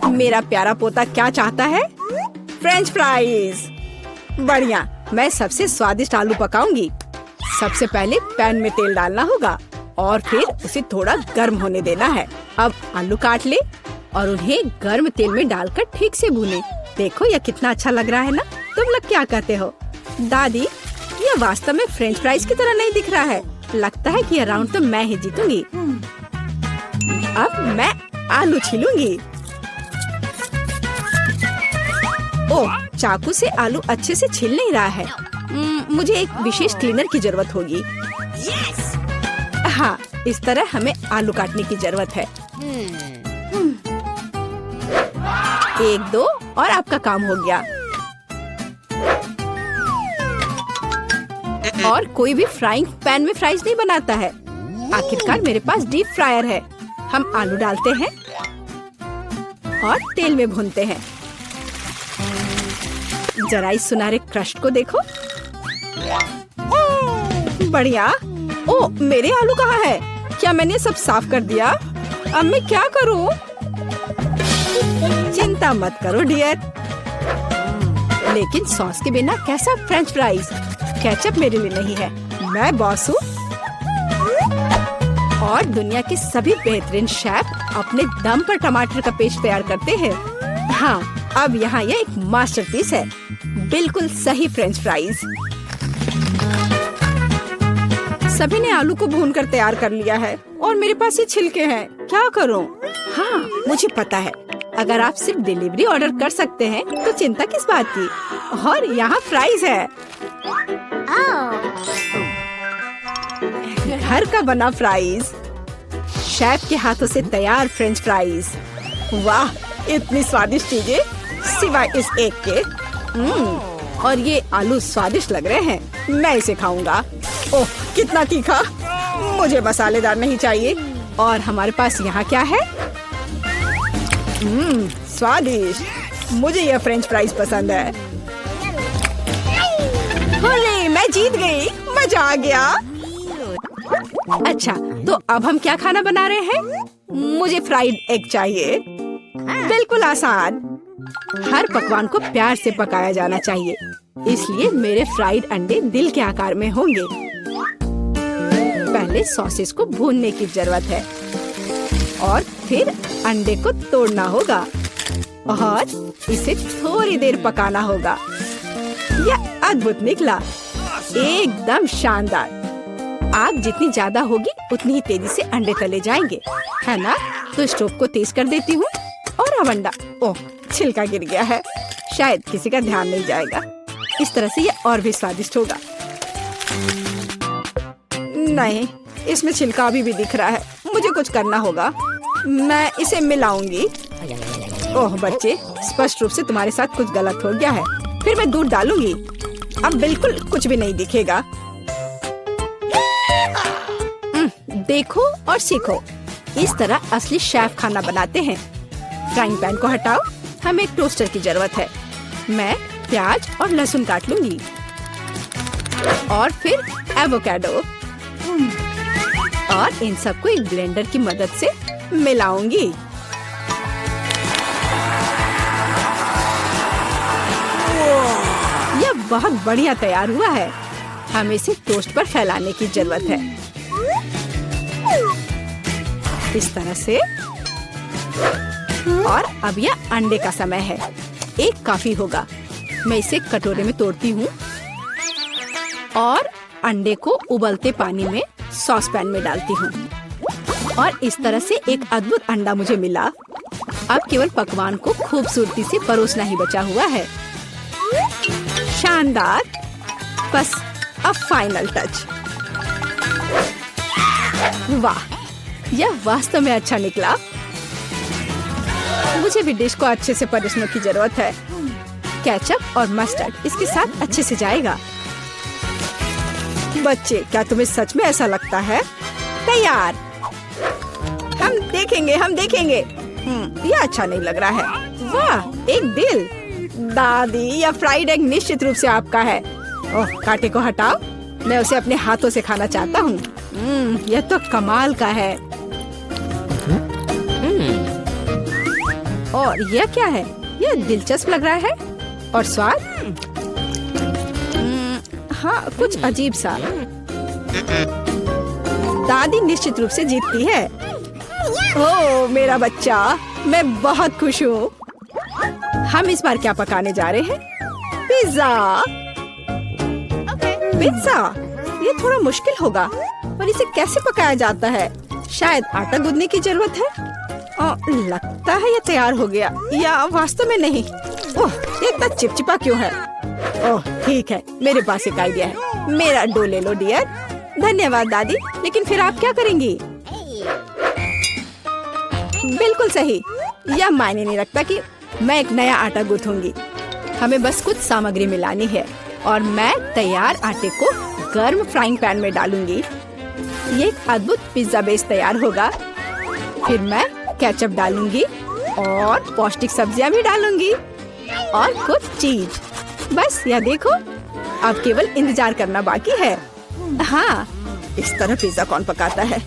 मेरा प्यारा पोता क्या चाहता है? French fries. बढ़िया, मैं सबसे स्वादिष्ट आलू पकाऊंगी। सबसे पहले पैन में तेल डालना होगा और फिर उसे थोड़ा गर्म होने देना है। अब आलू काट ले और उन्हें गर्म तेल में डालकर ठीक से भूने। देखो यह कितना अच्छा लग रहा है ना? तुम लोग क्या कहते हो? दादी, यह वास्तव में फ्रेंच फ्राइज की तरह नहीं दिख रहा है। लगता है कि यह राउंड तो मैं ही जीतूंगी। अब मैं आलू छीलूंगी। ओह, चाकू से आलू अच्छे से छिल नहीं रहा है। मुझे एक विशेष क्लीनर की जरूरत होगी। हाँ, इस तरह हमें आलू काटने की जरूरत है। 1, 2 और आपका काम हो गया। और कोई भी फ्राइंग पैन में फ्राइज नहीं बनाता है। आखिरकार मेरे पास डीप फ्रायर है। हम आलू डालते हैं और तेल में भूनते हैं। जरा इस सुनहरे क्रस्ट को देखो। बढ़िया। ओ, मेरे आलू कहाँ है? क्या मैंने सब साफ कर दिया? अब मैं क्या करूं? चिंता मत करो डियर। लेकिन सॉस के बिना कैसा फ्रेंच फ्राइज? केचप मेरे लिए नहीं है, मैं बॉस हूँ। और दुनिया के सभी बेहतरीन शेफ अपने दम पर टमाटर का पेस्ट तैयार करते हैं। हाँ, अब यहाँ यह एक मास्टरपीस है। बिल्कुल सही फ्रेंच फ्राइज। सभी ने आलू को भूनकर तैयार कर लिया है और मेरे पास ये छिलके हैं। क्या करूं? हाँ, मुझे पता है। अगर आप सिर्फ डिलीवरी ऑर्डर कर सकते हैं तो चिंता किस बात की? और यहाँ फ्राइज है। घर का बना फ्राइज, शेफ के हाथों से तैयार फ्रेंच फ्राइज। वाह, इतनी स्वादिष्ट चीजें सिवाय इस एक के। और ये आलू स्वादिष्ट लग रहे हैं। मैं इसे खाऊंगा। ओह, कितना तीखा! मुझे मसालेदार नहीं चाहिए। और हमारे पास यहाँ क्या है? स्वादिष्ट। मुझे यह फ्रेंच फ्राइज पसंद है। होले, मैं जीत गई। मजा आ गया। अच्छा, तो अब हम क्या खाना बना रहे हैं? मुझे फ्राइड एग चाहिए। बिल्कुल आसान। हर पकवान को प्यार से पकाया जाना चाहिए, इसलिए मेरे फ्राइड अंडे दिल के आकार में होंगे। पहले सॉसेस को भूनने की जरूरत है और फिर अंडे को तोड़ना होगा और इसे थोड़ी देर पकाना होगा। यह अद्भुत निकला, एकदम शानदार। आग जितनी ज्यादा होगी उतनी ही तेजी से अंडे तले जाएंगे, है ना? तो स्टोव को तेज कर देती हूँ और अब अंडा। ओह, छिलका गिर गया है। शायद किसी का ध्यान नहीं जाएगा। इस तरह से यह और भी स्वादिष्ट होगा। नहीं, इसमें छिलका अभी भी दिख रहा है। मुझे कुछ करना होगा। मैं इसे मिलाऊंगी। ओह बच्चे, स्पष्ट रूप से तुम्हारे साथ कुछ गलत हो गया है। फिर मैं दूध डालूंगी। अब बिल्कुल कुछ भी नहीं दिखेगा। देखो और सीखो। इस तरह असली शेफ खाना बनाते हैं। फ्राइंग पैन को हटाओ। हमें एक टोस्टर की जरूरत है। मैं प्याज और लहसुन काट लूंगी और फिर एवोकाडो और इन सबको एक ब्लेंडर की मदद से मिलाऊंगी। यह बहुत बढ़िया तैयार हुआ है। हमें इसे टोस्ट पर फैलाने की जरूरत है। इस तरह से। और अब यह अंडे का समय है। एक काफी होगा। मैं इसे कटोरे में तोड़ती हूँ और अंडे को उबलते पानी में सॉस पैन में डालती हूँ और इस तरह से एक अद्भुत अंडा मुझे मिला। अब केवल पकवान को खूबसूरती से परोसना ही बचा हुआ है। शानदार। बस अब फाइनल टच। वाह, यह वास्तव में अच्छा निकला। मुझे भी डिश को अच्छे से परोसने की जरूरत है। केचप और मस्टर्ड इसके साथ अच्छे से जाएगा। बच्चे, क्या तुम्हें सच में ऐसा लगता है? तैयार। हम देखेंगे। यह अच्छा नहीं लग रहा है। वाह, एक दिल। दादी, यह फ्राइड एग निश्चित रूप से आपका है। ओह, कांटे को हटाओ। मैं उसे अपने हाथों से खाना चाहता हूँ। यह तो कमाल का है। और यह क्या है? यह दिलचस्प लग रहा है। और स्वाद? हाँ, कुछ अजीब सा। दादी निश्चित रूप से जीतती है। ओह मेरा बच्चा, मैं बहुत खुश हूँ। हम इस बार क्या पकाने जा रहे हैं? पिज्जा। पिज्जा? ये थोड़ा मुश्किल होगा, पर इसे कैसे पकाया जाता है? शायद आटा गूंदने की जरूरत है। लगता है ये तैयार हो गया, या वास्तव में नहीं। ओह, ये इतना चिपचिपा क्यों है? ओह ठीक है, मेरे पास एक आइडिया है। मेरा डो ले लो डियर। धन्यवाद दादी, लेकिन फिर आप क्या करेंगी? बिल्कुल सही। यह मायने नहीं रखता कि मैं एक नया आटा गूंथूंगी। हमें बस कुछ सामग्री मिलानी है और मैं तैयार आटे को गर्म फ्राइंग पैन में डालूंगी। ये एक अद्भुत पिज्जा बेस तैयार होगा। फिर मैं केचप डालूंगी और पौष्टिक सब्जियां भी डालूंगी और कुछ चीज। बस यह देखो, अब केवल इंतजार करना बाकी है। हाँ, इस तरह पिज्जा कौन पकाता है?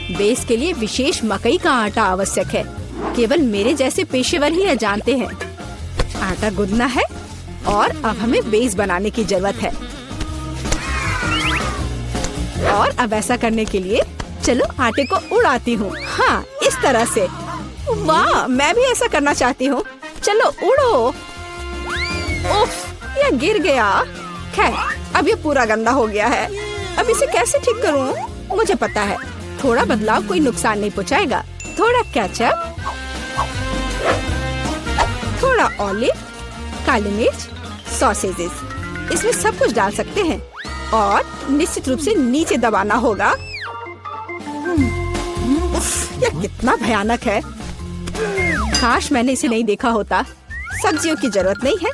बेस के लिए विशेष मकई का आटा आवश्यक है। केवल मेरे जैसे पेशेवर ही यह जानते हैं। आटा गूंदना है और अब हमें बेस बनाने की जरूरत है। और अब ऐसा करने के लिए चलो आटे को उड़ाती हूँ। हाँ, इस तरह से। वाह, मैं भी ऐसा करना चाहती हूँ। चलो उड़ो। उफ, यह गिर गया। खैर, अब ये पूरा गंदा हो गया है। अब इसे कैसे ठीक करूँ? मुझे पता है, थोड़ा बदलाव कोई नुकसान नहीं पहुँचाएगा। थोड़ा केचप, थोड़ा ऑलिव, काली मिर्च, सॉसेजेस, इसमें सब कुछ डाल सकते हैं और निश्चित रूप से नीचे दबाना होगा। उफ, यह कितना भयानक है। काश मैंने इसे नहीं देखा होता। सब्जियों की जरूरत नहीं है।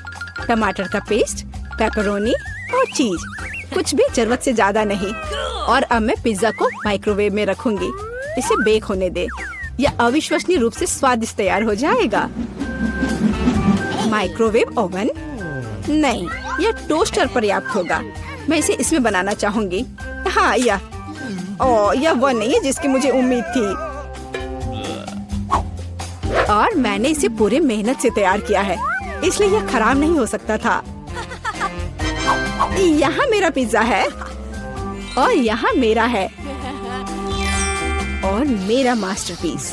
टमाटर का पेस्ट, पेपरोनी और चीज, कुछ भी जरूरत से ज्यादा नहीं। और अब मैं पिज्जा को माइक्रोवेव में रखूंगी। इसे बेक होने दे। यह अविश्वसनीय रूप से स्वादिष्ट तैयार हो जाएगा। माइक्रोवेव ओवन नहीं, यह टोस्टर पर्याप्त होगा। मैं इसे इसमें बनाना चाहूंगी। हाँ, यह वो नहीं है जिसकी मुझे उम्मीद थी। और मैंने इसे पूरे मेहनत से तैयार किया है, इसलिए यह खराब नहीं हो सकता था। यहाँ मेरा पिज्जा है और यहाँ मेरा है और मेरा मास्टरपीस।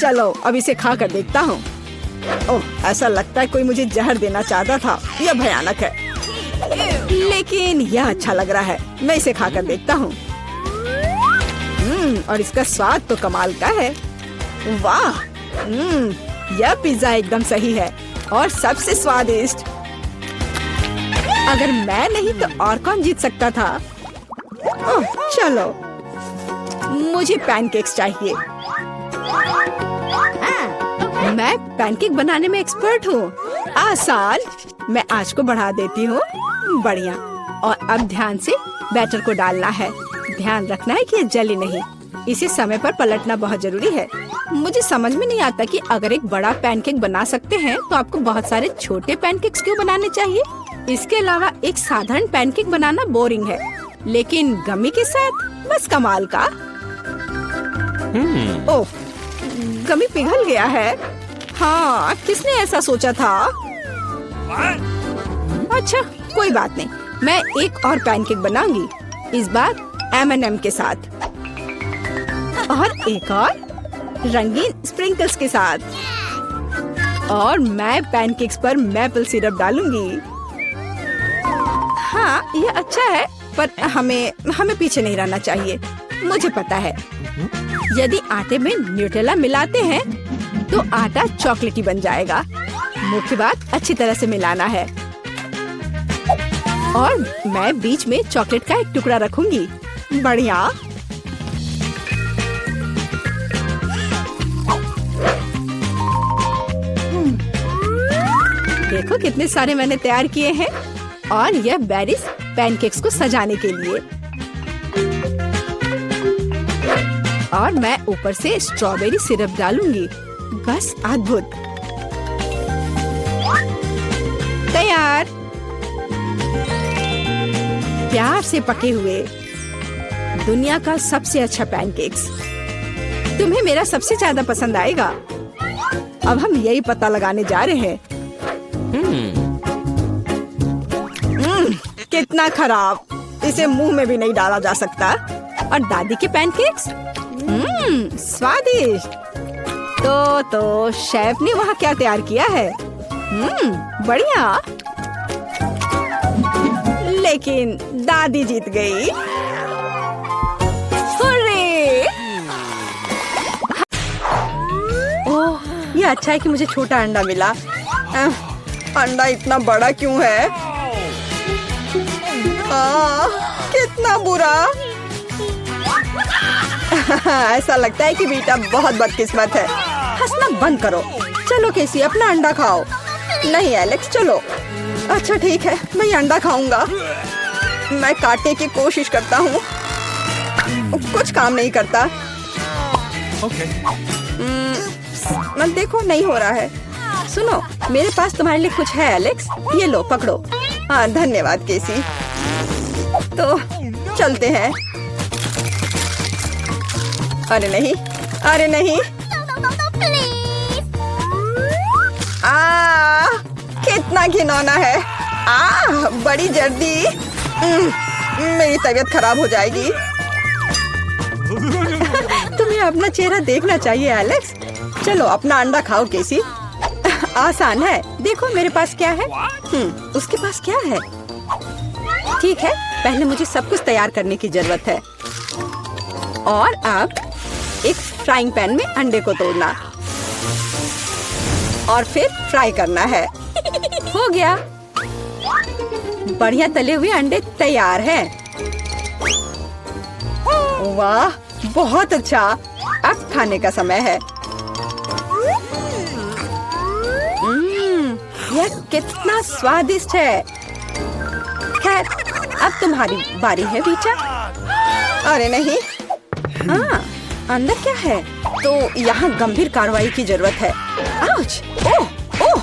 चलो अब इसे खा कर देखता हूँ। ओह, ऐसा लगता है कोई मुझे जहर देना चाहता था। यह भयानक है, लेकिन यह अच्छा लग रहा है। मैं इसे खा कर देखता हूँ। और इसका स्वाद तो कमाल का है। वाह, यह पिज्जा एकदम सही है और सबसे स्वादिष्ट। अगर मैं नहीं तो और कौन जीत सकता था? ओह, चलो, मुझे पैनकेक्स चाहिए। मैं पैनकेक बनाने में एक्सपर्ट हूँ। आसान। मैं आंच को बढ़ा देती हूँ। बढ़िया। और अब ध्यान से बैटर को डालना है। ध्यान रखना है कि ये जले नहीं। इसे समय पर पलटना बहुत जरूरी है। मुझे समझ में नहीं आता कि अगर एक बड़ा पैनकेक बना सकते हैं तो आपको बहुत सारे छोटे पैनकेक्स क्यों बनाने चाहिए? इसके अलावा एक साधारण पैनकेक बनाना बोरिंग है, लेकिन गमी के साथ बस कमाल का। ओह, गमी पिघल गया है। हाँ, किसने ऐसा सोचा था? अच्छा, कोई बात नहीं। मैं एक और पैनकेक बनाऊंगी, इस बार M&M के साथ और एक और रंगीन स्प्रिंकल्स के साथ। और मैं पैनकेक्स पर मैपल सिरप डालूंगी। हाँ, यह अच्छा है, पर हमें पीछे नहीं रहना चाहिए। मुझे पता है, यदि आटे में न्यूटेला मिलाते हैं तो आटा चॉकलेटी बन जाएगा। मुख्य बात अच्छी तरह से मिलाना है। और मैं बीच में चॉकलेट का एक टुकड़ा रखूंगी। बढ़िया। देखो कितने सारे मैंने तैयार किए हैं। और यह बेरीज पैनकेक्स को सजाने के लिए। और मैं ऊपर से स्ट्रॉबेरी सिरप डालूंगी। बस अद्भुत। तैयार। प्यार से पके हुए दुनिया का सबसे अच्छा पैनकेक्स। तुम्हें मेरा सबसे ज्यादा पसंद आएगा। अब हम यही पता लगाने जा रहे हैं। कितना खराब, इसे मुंह में भी नहीं डाला जा सकता। और दादी के पैनकेक्स, स्वादिष्ट। तो शेफ ने वहाँ क्या तैयार किया है? बढ़िया। लेकिन दादी जीत गई। हुर्रे! ओह, ये अच्छा है कि मुझे छोटा अंडा मिला। अंडा इतना बड़ा क्यों है? कितना बुरा। ऐसा लगता है कि बेटा बहुत बदकिस्मत है। हंसना बंद करो। चलो केसी, अपना अंडा खाओ। नहीं एलेक्स, चलो। अच्छा ठीक है, मैं ये अंडा खाऊंगा। मैं काटने की कोशिश करता हूँ, कुछ काम नहीं करता। मत देखो, नहीं हो रहा है। सुनो, मेरे पास तुम्हारे लिए कुछ है एलेक्स, ये लो पकड़ो। हाँ धन्यवाद केसी। तो चलते हैं। अरे नहीं, अरे नहीं। कितना घिनौना है। बड़ी जल्दी। मेरी तबीयत खराब हो जाएगी। तुम्हें अपना चेहरा देखना चाहिए एलेक्स। चलो अपना अंडा खाओ केसी। आसान है, देखो मेरे पास क्या है। उसके पास क्या है? ठीक है, पहले मुझे सब कुछ तैयार करने की जरूरत है। और अब एक फ्राइंग पैन में अंडे को तोड़ना और फिर फ्राई करना है। हो गया, बढ़िया तले हुए अंडे तैयार हैं। वाह, बहुत अच्छा। अब खाने का समय है। यह कितना स्वादिष्ट है। खैर, अब तुम्हारी बारी है बीटा। अरे नहीं। अंदर क्या है? तो यहाँ गंभीर कार्रवाई की जरूरत है। आउच! ओह! ओह!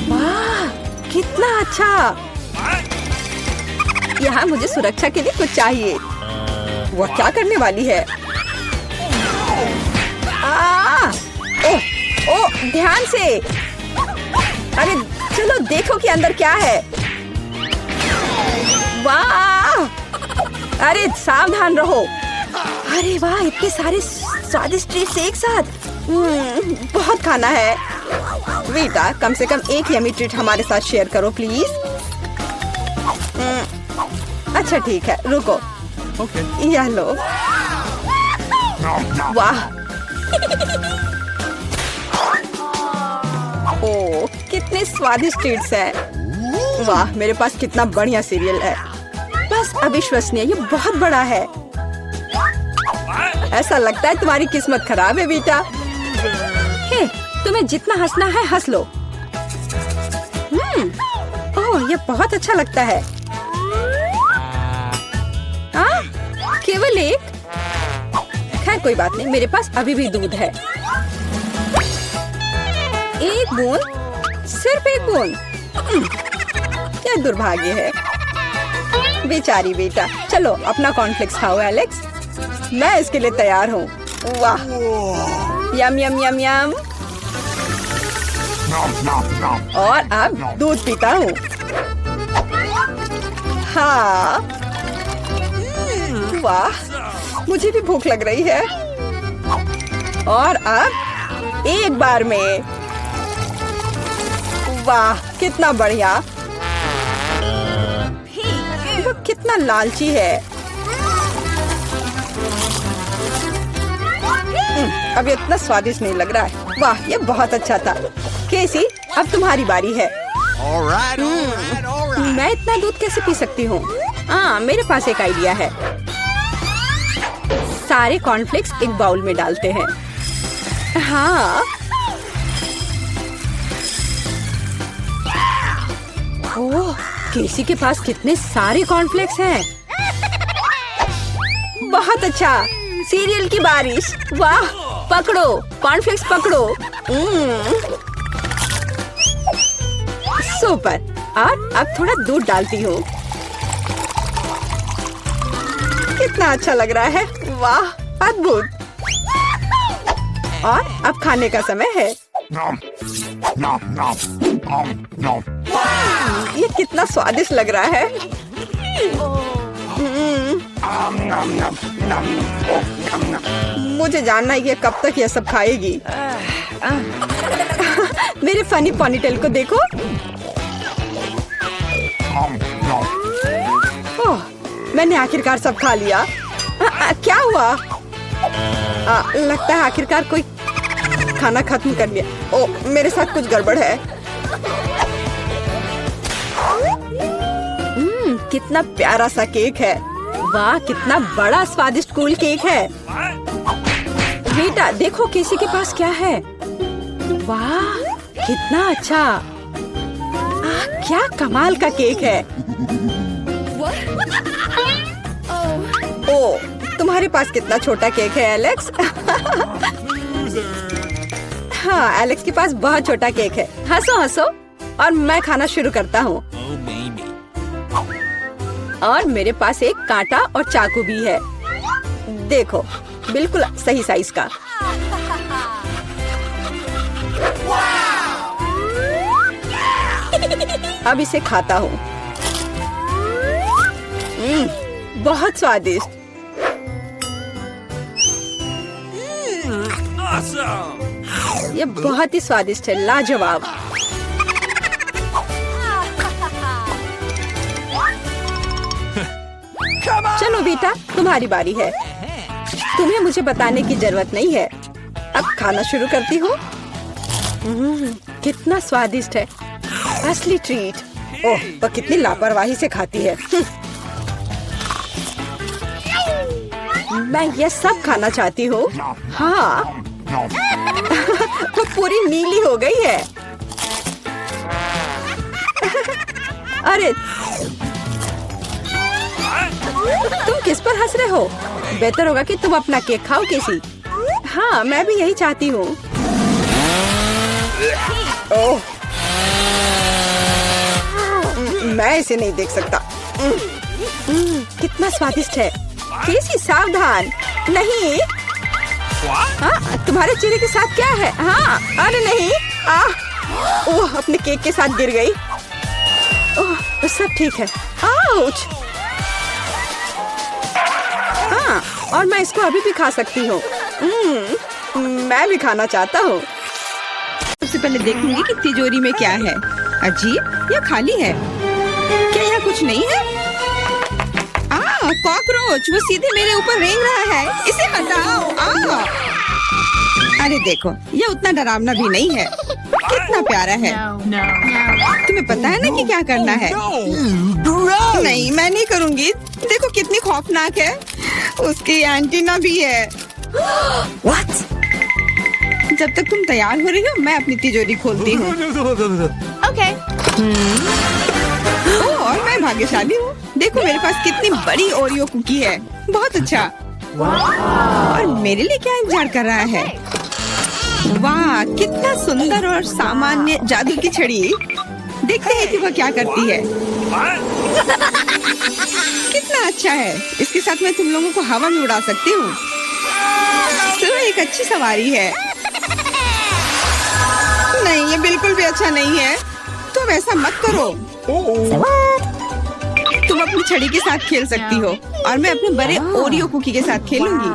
वाह, कितना अच्छा। यहाँ मुझे सुरक्षा के लिए कुछ चाहिए। वह क्या करने वाली है? ओह! ओह! ध्यान से। अरे चलो देखो कि अंदर क्या है। वाह! अरे सावधान रहो। अरे वाह, इतने सारे स्वादिष्ट ट्रीट्स एक साथ। बहुत खाना है। बेटा, कम से कम एक यमी ट्रीट हमारे साथ शेयर करो प्लीज। अच्छा ठीक है, रुको। यह लो। वाह! ओह, कितने स्वादिष्ट ट्रीट्स हैं। वाह, मेरे पास कितना बढ़िया सीरियल है। बस अविश्वसनीय, ये बहुत बड़ा है। ऐसा लगता है तुम्हारी किस्मत खराब है बेटा। हे, तुम्हें जितना हंसना है हंस लो। ओह, ये बहुत अच्छा लगता है। केवल एक? खैर कोई बात नहीं, मेरे पास अभी भी दूध है। एक बूंद, सिर्फ एक बूंद। क्या दुर्भाग्य है। बेचारी बेटा। चलो अपना कॉर्नफ्लेक्स खाओ एलेक्स। मैं इसके लिए तैयार हूँ। वाह, यम यम यम यम। और अब दूध पीता हूँ। हाँ, वाह, मुझे भी भूख लग रही है। और अब एक बार में। वाह, कितना बढ़िया। वो कितना लालची है। अब इतना स्वादिष्ट नहीं लग रहा है। वाह, ये बहुत अच्छा था। केसी, अब तुम्हारी बारी है। मैं इतना दूध कैसे पी सकती हूँ? मेरे पास एक आइडिया है। सारे कॉर्नफ्लेक्स एक बाउल में डालते हैं। हाँ। ओह, केसी के पास कितने सारे कॉर्नफ्लेक्स हैं। बहुत अच्छा, सीरियल की बारिश। वाह, पकड़ो कॉर्नफ्लेक्स, पकड़ो। सुपर। और अब थोड़ा दूध डालती हूँ। कितना अच्छा लग रहा है। वाह, अद्भुत। और अब खाने का समय है। ये कितना स्वादिष्ट लग रहा है। मुझे जानना है ये कब तक ये सब खाएगी। मेरे फनी पोनीटेल को देखो। ओह, मैंने आखिरकार सब खा लिया। क्या हुआ? लगता है आखिरकार कोई खाना खत्म कर लिया। ओ, मेरे साथ कुछ गड़बड़ है। कितना प्यारा सा केक है। वाह, कितना बड़ा स्वादिष्ट कूल केक है। बेटा देखो किसी के पास क्या है। वाह, कितना अच्छा। क्या कमाल का केक है। ओ, तुम्हारे पास कितना छोटा केक है एलेक्स। हाँ, एलेक्स के पास बहुत छोटा केक है। हंसो हंसो और मैं खाना शुरू करता हूँ। और मेरे पास एक कांटा और चाकू भी है। देखो, बिल्कुल सही साइज का। अब इसे खाता हूँ। बहुत स्वादिष्ट। ये बहुत ही स्वादिष्ट है, लाजवाब। चलो बेटा, तुम्हारी बारी है। तुम्हें मुझे बताने की जरूरत नहीं है। अब खाना शुरू करती हूँ। कितना स्वादिष्ट है, असली ट्रीट। ओह, वो कितनी लापरवाही से खाती है। मैं ये सब खाना चाहती हूँ। हाँ। वो पूरी नीली हो गई है। अरे तुम किस पर हंस रहे हो? बेहतर होगा कि तुम अपना केक खाओ किसी। हाँ, मैं भी यही चाहती हूँ। ओह, मैं इसे नहीं देख सकता। कितना स्वादिष्ट है। केसी सावधान। नहीं। हाँ, तुम्हारे चेहरे के साथ क्या है? हाँ, अरे नहीं। ओह, अपने केक के साथ गिर गई। ओह, सब ठीक है। आउच। हाँ, और मैं इसको अभी भी खा सकती हूँ। मैं भी खाना चाहता हूँ। सबसे पहले देखूंगी कि तिजोरी में क्या है। अजीब, यह खाली है। क्या यहाँ कुछ नहीं है? कॉकरोच, वो सीधे मेरे ऊपर रेंग रहा है। इसे हटाओ। अरे देखो, ये उतना डरावना भी नहीं है। कितना प्यारा है। तुम्हें पता है ना कि क्या करना है? नहीं, मैं नहीं करूँगी। देखो कितनी खौफनाक है। उसकी एंटीना भी है। What? जब तक तुम तैयार हो रही हो, मैं अपनी तिजोरी खोलती हूँ। Okay. और मैं भाग्यशाली हूँ। देखो मेरे पास कितनी बड़ी ओरियो कुकी है। बहुत अच्छा। और मेरे लिए क्या इंतजार कर रहा है? वाह, कितना सुंदर और सामान्य जादू की छड़ी। देखते हैं कि वह क्या करती है। कितना अच्छा है। इसके साथ मैं तुम लोगों को हवा में उड़ा सकती हूँ। तो एक अच्छी सवारी है। नहीं, ये बिल्कुल भी अच्छा नहीं है। तुम ऐसा मत करो। तुम अपनी छड़ी के साथ खेल सकती हो और मैं अपने बड़े ओरियो कुकी के साथ खेलूंगी।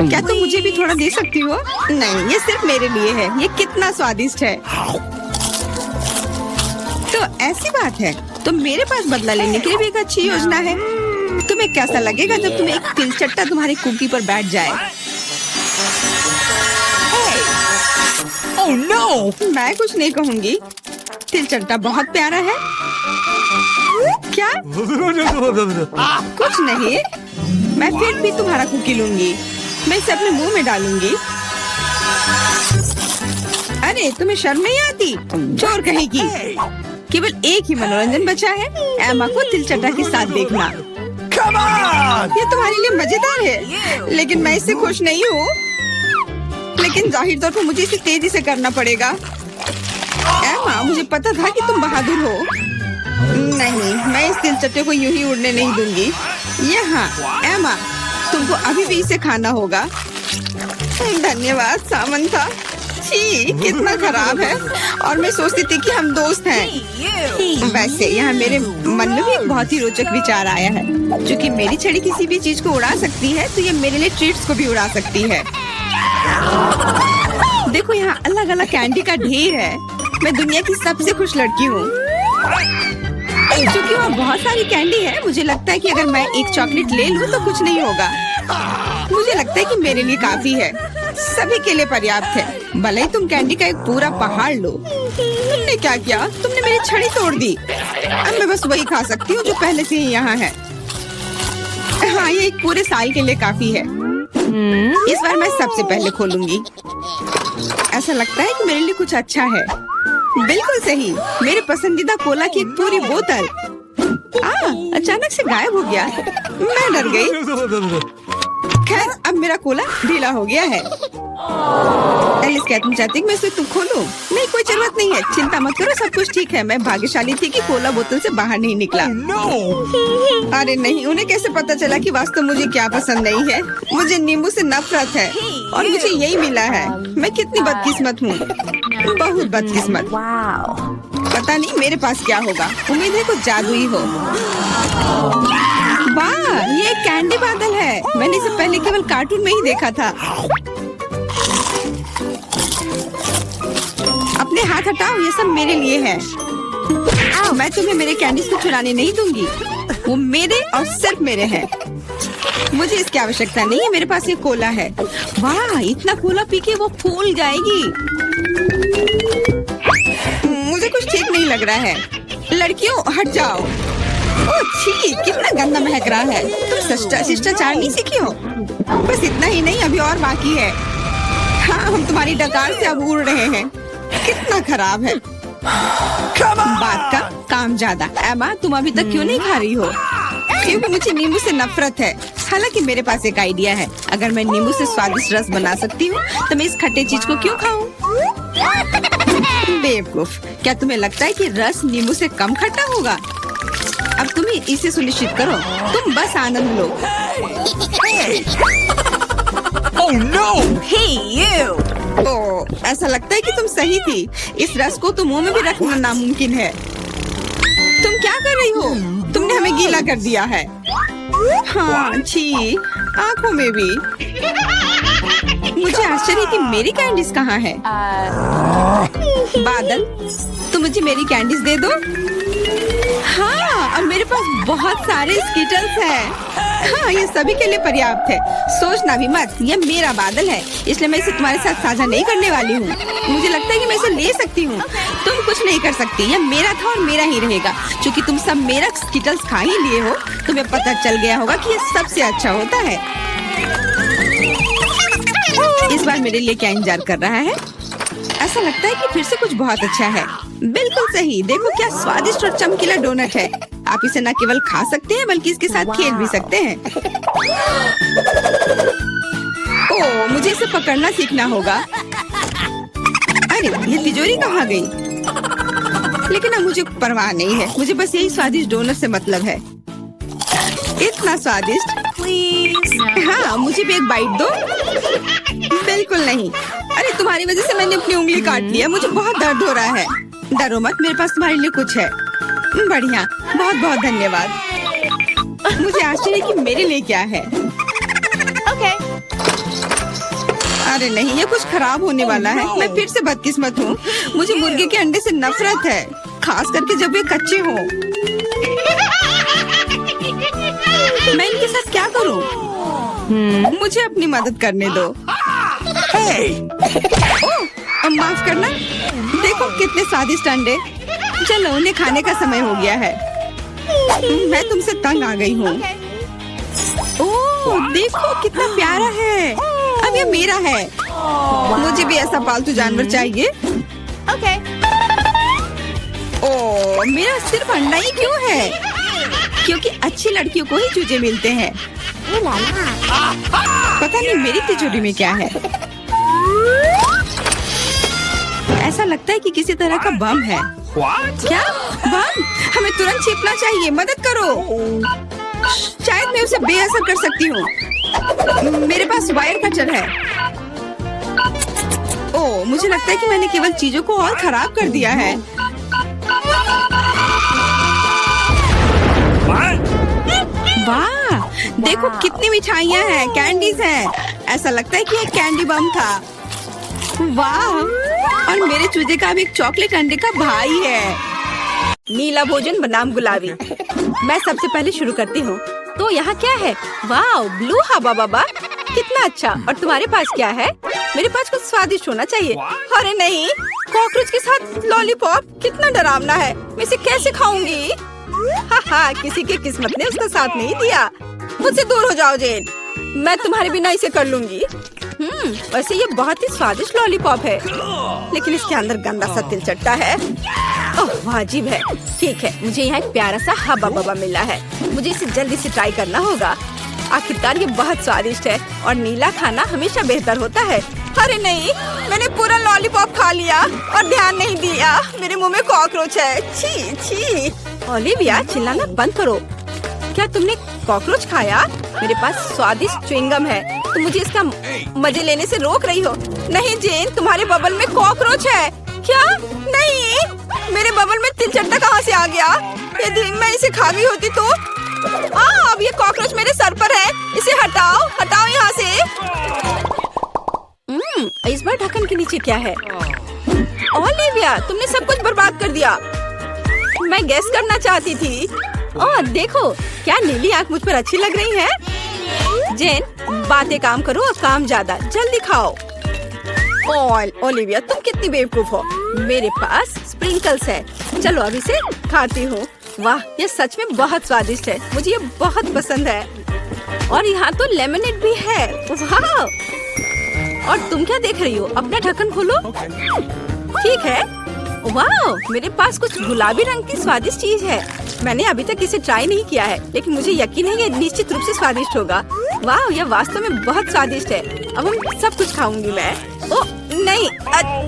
क्या तुम मुझे भी थोड़ा दे सकती हो? नहीं, ये सिर्फ मेरे लिए है। ये कितना स्वादिष्ट है। तो ऐसी बात है, तो मेरे पास बदला लेने के लिए भी एक अच्छी योजना है। तुम्हें कैसा लगेगा जब तुम्हें एक तिलचट्टा तुम्हारी कुकी पर बैठ जाए? Oh no! मैं कुछ नहीं कहूँगी। तिलचट्टा बहुत प्यारा है। क्या? कुछ नहीं। मैं फिर भी तुम्हारा कुकी लूंगी। मैं इसे अपने मुंह में डालूंगी। अरे तुम्हें शर्म नहीं आती? चोर कहेगी। केवल एक ही मनोरंजन बचा है, एमा को तिलचट्टा के साथ देखना। ये तुम्हारे लिए मजेदार है, लेकिन मैं इससे खुश नहीं हूँ। लेकिन जाहिर तौर पर मुझे इसे तेजी से करना पड़ेगा। एमा, मुझे पता था कि तुम बहादुर हो। नहीं, मैं इस तिलचट्टे को यूं ही उड़ने नहीं दूंगी। यहाँ एमा, तुमको अभी भी इसे खाना होगा। धन्यवाद सामंथा। छी, कितना खराब है। और मैं सोचती थी कि हम दोस्त हैं। वैसे यहाँ मेरे मन में भी एक बहुत ही रोचक विचार आया है। क्योंकि मेरी छड़ी किसी भी चीज को उड़ा सकती है, तो ये मेरे लिए ट्रीट्स को भी उड़ा सकती है। देखो, यहाँ अलग अलग कैंडी का ढेर है। मैं दुनिया की सबसे खुश लड़की हूँ। क्योंकि वहाँ बहुत सारी कैंडी है, मुझे लगता है कि अगर मैं एक चॉकलेट ले लूँ तो कुछ नहीं होगा। मुझे लगता है कि मेरे लिए काफी है, सभी के लिए पर्याप्त है। भले ही तुम कैंडी का एक पूरा पहाड़ लो। तुमने क्या किया? तुमने मेरी छड़ी तोड़ दी। अब मैं बस वही खा सकती हूँ जो पहले से ही यहाँ है। हाँ, ये एक पूरे साल के लिए काफी है। इस बार मैं सबसे पहले खोलूंगी। ऐसा लगता है कि मेरे लिए कुछ अच्छा है। बिल्कुल सही, मेरे पसंदीदा कोला की एक पूरी बोतल अचानक से गायब हो गया। मैं डर गई। खैर, अब मेरा कोला ढीला हो गया है। एलिस, क्या तुम चाहती कि मैं इसे तुम खोलूं? नहीं, कोई जरूरत नहीं है। चिंता मत करो, सब कुछ ठीक है। मैं भाग्यशाली थी कि कोला बोतल से बाहर नहीं निकला। अरे नहीं, उन्हें कैसे पता चला कि वास्तव मुझे क्या पसंद नहीं है? मुझे नींबू से नफरत है और मुझे यही मिला है। मैं कितनी बदकिस्मत हूँ, बहुत बदकिस्मत। पता नहीं मेरे पास क्या होगा। उम्मीद है कुछ जादुई हो। वाह, ये एक कैंडी बादल है। मैंने इसे पहले केवल कार्टून में ही देखा था। अपने हाथ हटाओ, ये सब मेरे लिए है। मैं तुम्हें मेरे कैंडीज को चुराने नहीं दूंगी। वो मेरे और सिर्फ मेरे हैं। मुझे इसकी आवश्यकता नहीं है। मेरे पास ये कोला है। वाह, इतना कोला पी के वो फूल जाएगी। मुझे कुछ ठीक नहीं लग रहा है। लड़कियों, हट जाओ। ओह छी, कितना गंदा महक रहा है। तुम शिष्टाचार नहीं सीखी हो? बस इतना ही नहीं, अभी और बाकी है। हाँ, हम तुम्हारी डकार से अब उड़ रहे हैं। कितना खराब है। बात का काम ज्यादा। एमा, तुम अभी तक क्यों नहीं खा रही हो? क्योंकि मुझे नींबू से नफरत है। हालांकि मेरे पास एक आइडिया है। अगर मैं नींबू से स्वादिष्ट रस बना सकती हूँ, तो मैं इस खट्टे चीज को क्यों खाऊं? बेवकूफ, क्या तुम्हें लगता है कि रस नींबू से कम खट्टा होगा? अब तुम ही इसे सुनिश्चित करो। तुम बस आनंद लो। Oh no! Hey, you! ओह, ऐसा लगता है कि तुम सही थी। इस रस को तो मुंह में भी रखना नामुमकिन है। तुम क्या कर रही हो? तुमने हमें गीला कर दिया है। हाँ, छी, आँखों में भी। मुझे आश्चर्य कि मेरी कैंडीज कहाँ है? बादल, तुम मुझे मेरी कैंडीज दे दो। हाँ, और मेरे पास बहुत सारे स्कीटल्स हैं। हाँ, ये सभी के लिए पर्याप्त है। सोचना भी मत, ये मेरा बादल है, इसलिए मैं इसे तुम्हारे साथ साझा नहीं करने वाली हूँ। मुझे लगता है कि मैं इसे ले सकती हूँ। तुम कुछ नहीं कर सकती। ये मेरा था और मेरा ही रहेगा। क्योंकि तुम सब मेरा स्कीटल्स खा ही लिए हो, तुम्हें पता चल गया होगा कि ये सबसे अच्छा होता है। इस बार मेरे लिए क्या इंतजार कर रहा है? ऐसा लगता है कि फिर से कुछ बहुत अच्छा है। बिल्कुल सही, देखो क्या स्वादिष्ट और चमकीला डोनट है। आप इसे न केवल खा सकते हैं, बल्कि इसके साथ खेल भी सकते हैं। ओह, मुझे इसे पकड़ना सीखना होगा। अरे, ये तिजोरी कहाँ गई? लेकिन अब मुझे परवाह नहीं है। मुझे बस यही स्वादिष्ट डोनट से मतलब है। इतना स्वादिष्ट। हाँ, मुझे भी एक बाइट दो। बिल्कुल नहीं। अरे, तुम्हारी वजह से मैंने अपनी उंगली काट लिया। मुझे बहुत दर्द हो रहा है। डरो मत, मेरे पास तुम्हारे लिए कुछ है। बढ़िया, बहुत बहुत धन्यवाद। मुझे आश्चर्य कि मेरे लिए क्या है। Okay. अरे नहीं, ये कुछ खराब होने वाला है। मैं फिर से बदकिस्मत हूँ। मुझे मुर्गे के अंडे से नफरत है, खास करके जब वे कच्चे हों। मैं इनके साथ क्या करूँ? मुझे अपनी मदद करने दो। ओह, माफ करना। देखो कितने स्वादिष्ट अंडे। चलो, उन्हें खाने का समय हो गया है। मैं तुमसे तंग आ गई हूँ। ओह, देखो कितना प्यारा है। अब ये मेरा है। मुझे भी ऐसा पालतू जानवर चाहिए। Okay. ओह, मेरा सिर्फ अंडा ही क्यों है? क्योंकि अच्छी लड़कियों को ही चूजे मिलते हैं। पता नहीं मेरी तिजोरी में क्या है। ऐसा लगता है कि किसी तरह का बम है। What? क्या? बम? हमें तुरंत छिपना चाहिए, मदद करो। शायद मैं उसे बेअसर कर सकती हूँ। मेरे पास वायर कटर है। ओह, मुझे लगता है कि मैंने केवल चीजों को और खराब कर दिया है। What? वाह, देखो कितनी मिठाइयाँ हैं, कैंडीज हैं। ऐसा लगता है कि एक कैंडी बम था। वाह, और मेरे चूजे का भी एक चॉकलेट अंडे का भाई है। नीला भोजन बनाम गुलाबी। मैं सबसे पहले शुरू करती हूँ। तो यहाँ क्या है? वाह, ब्लू हवा बाबा, कितना अच्छा। और तुम्हारे पास क्या है? मेरे पास कुछ स्वादिष्ट होना चाहिए। अरे नहीं, कॉकरोच के साथ लॉलीपॉप, कितना डरावना है। मैं इसे कैसे खाऊंगी? हाँ, किसी की किस्मत ने उसका साथ नहीं दिया। मुझसे दूर हो जाओ जेन, मैं तुम्हारे बिना इसे कर लूंगी। वैसे ये बहुत ही स्वादिष्ट लॉलीपॉप है, लेकिन इसके अंदर गंदा सा तिलचट्टा है। ओह, वाजिब है। ठीक है, मुझे यहाँ एक प्यारा सा हब्बा बब्बा मिला है। मुझे इसे जल्दी से ट्राई करना होगा। आखिरकार ये बहुत स्वादिष्ट है और नीला खाना हमेशा बेहतर होता है। अरे नहीं, मैंने पूरा लॉलीपॉप खा लिया और ध्यान नहीं दिया। मेरे मुंह में कॉकरोच है। छी छी। ओलिविया, चिल्लाना बंद करो। क्या तुमने कॉकरोच खाया? मेरे पास स्वादिष्ट च्युइंगम है, तुम मुझे इसका मजे लेने से रोक रही हो। नहीं जेन, तुम्हारे बबल में कॉकरोच है। क्या? नहीं, मेरे बबल में तिलचट्टा कहाँ से आ गया? यदि मैं इसे खा गई होती तो। अब ये कॉकरोच मेरे सर पर है। इसे हटाओ, हटाओ यहाँ से। इस बार ढक्कन के नीचे क्या है? ओलिविया, तुमने सब कुछ बर्बाद कर दिया। मैं गेस करना चाहती थी। ओह देखो, क्या नीली आंख मुझ पर अच्छी लग रही है। जेन, बातें काम करो और काम ज्यादा, जल्दी खाओ। ओलिविया, तुम कितनी बेवकूफ हो। मेरे पास स्प्रिंकल्स है, चलो अब इसे खाती हूँ। वाह, ये सच में बहुत स्वादिष्ट है, मुझे ये बहुत पसंद है। और यहाँ तो लेमनेड भी है। वाह, और तुम क्या देख रही हो? अपना ढक्कन खोलो। ठीक है। वाह, मेरे पास कुछ गुलाबी रंग की स्वादिष्ट चीज है। मैंने अभी तक इसे ट्राई नहीं किया है, लेकिन मुझे यकीन है ये निश्चित रूप से स्वादिष्ट होगा। वाह, यह वास्तव में बहुत स्वादिष्ट है। अब हम सब कुछ खाऊंगी मैं। ओह नहीं,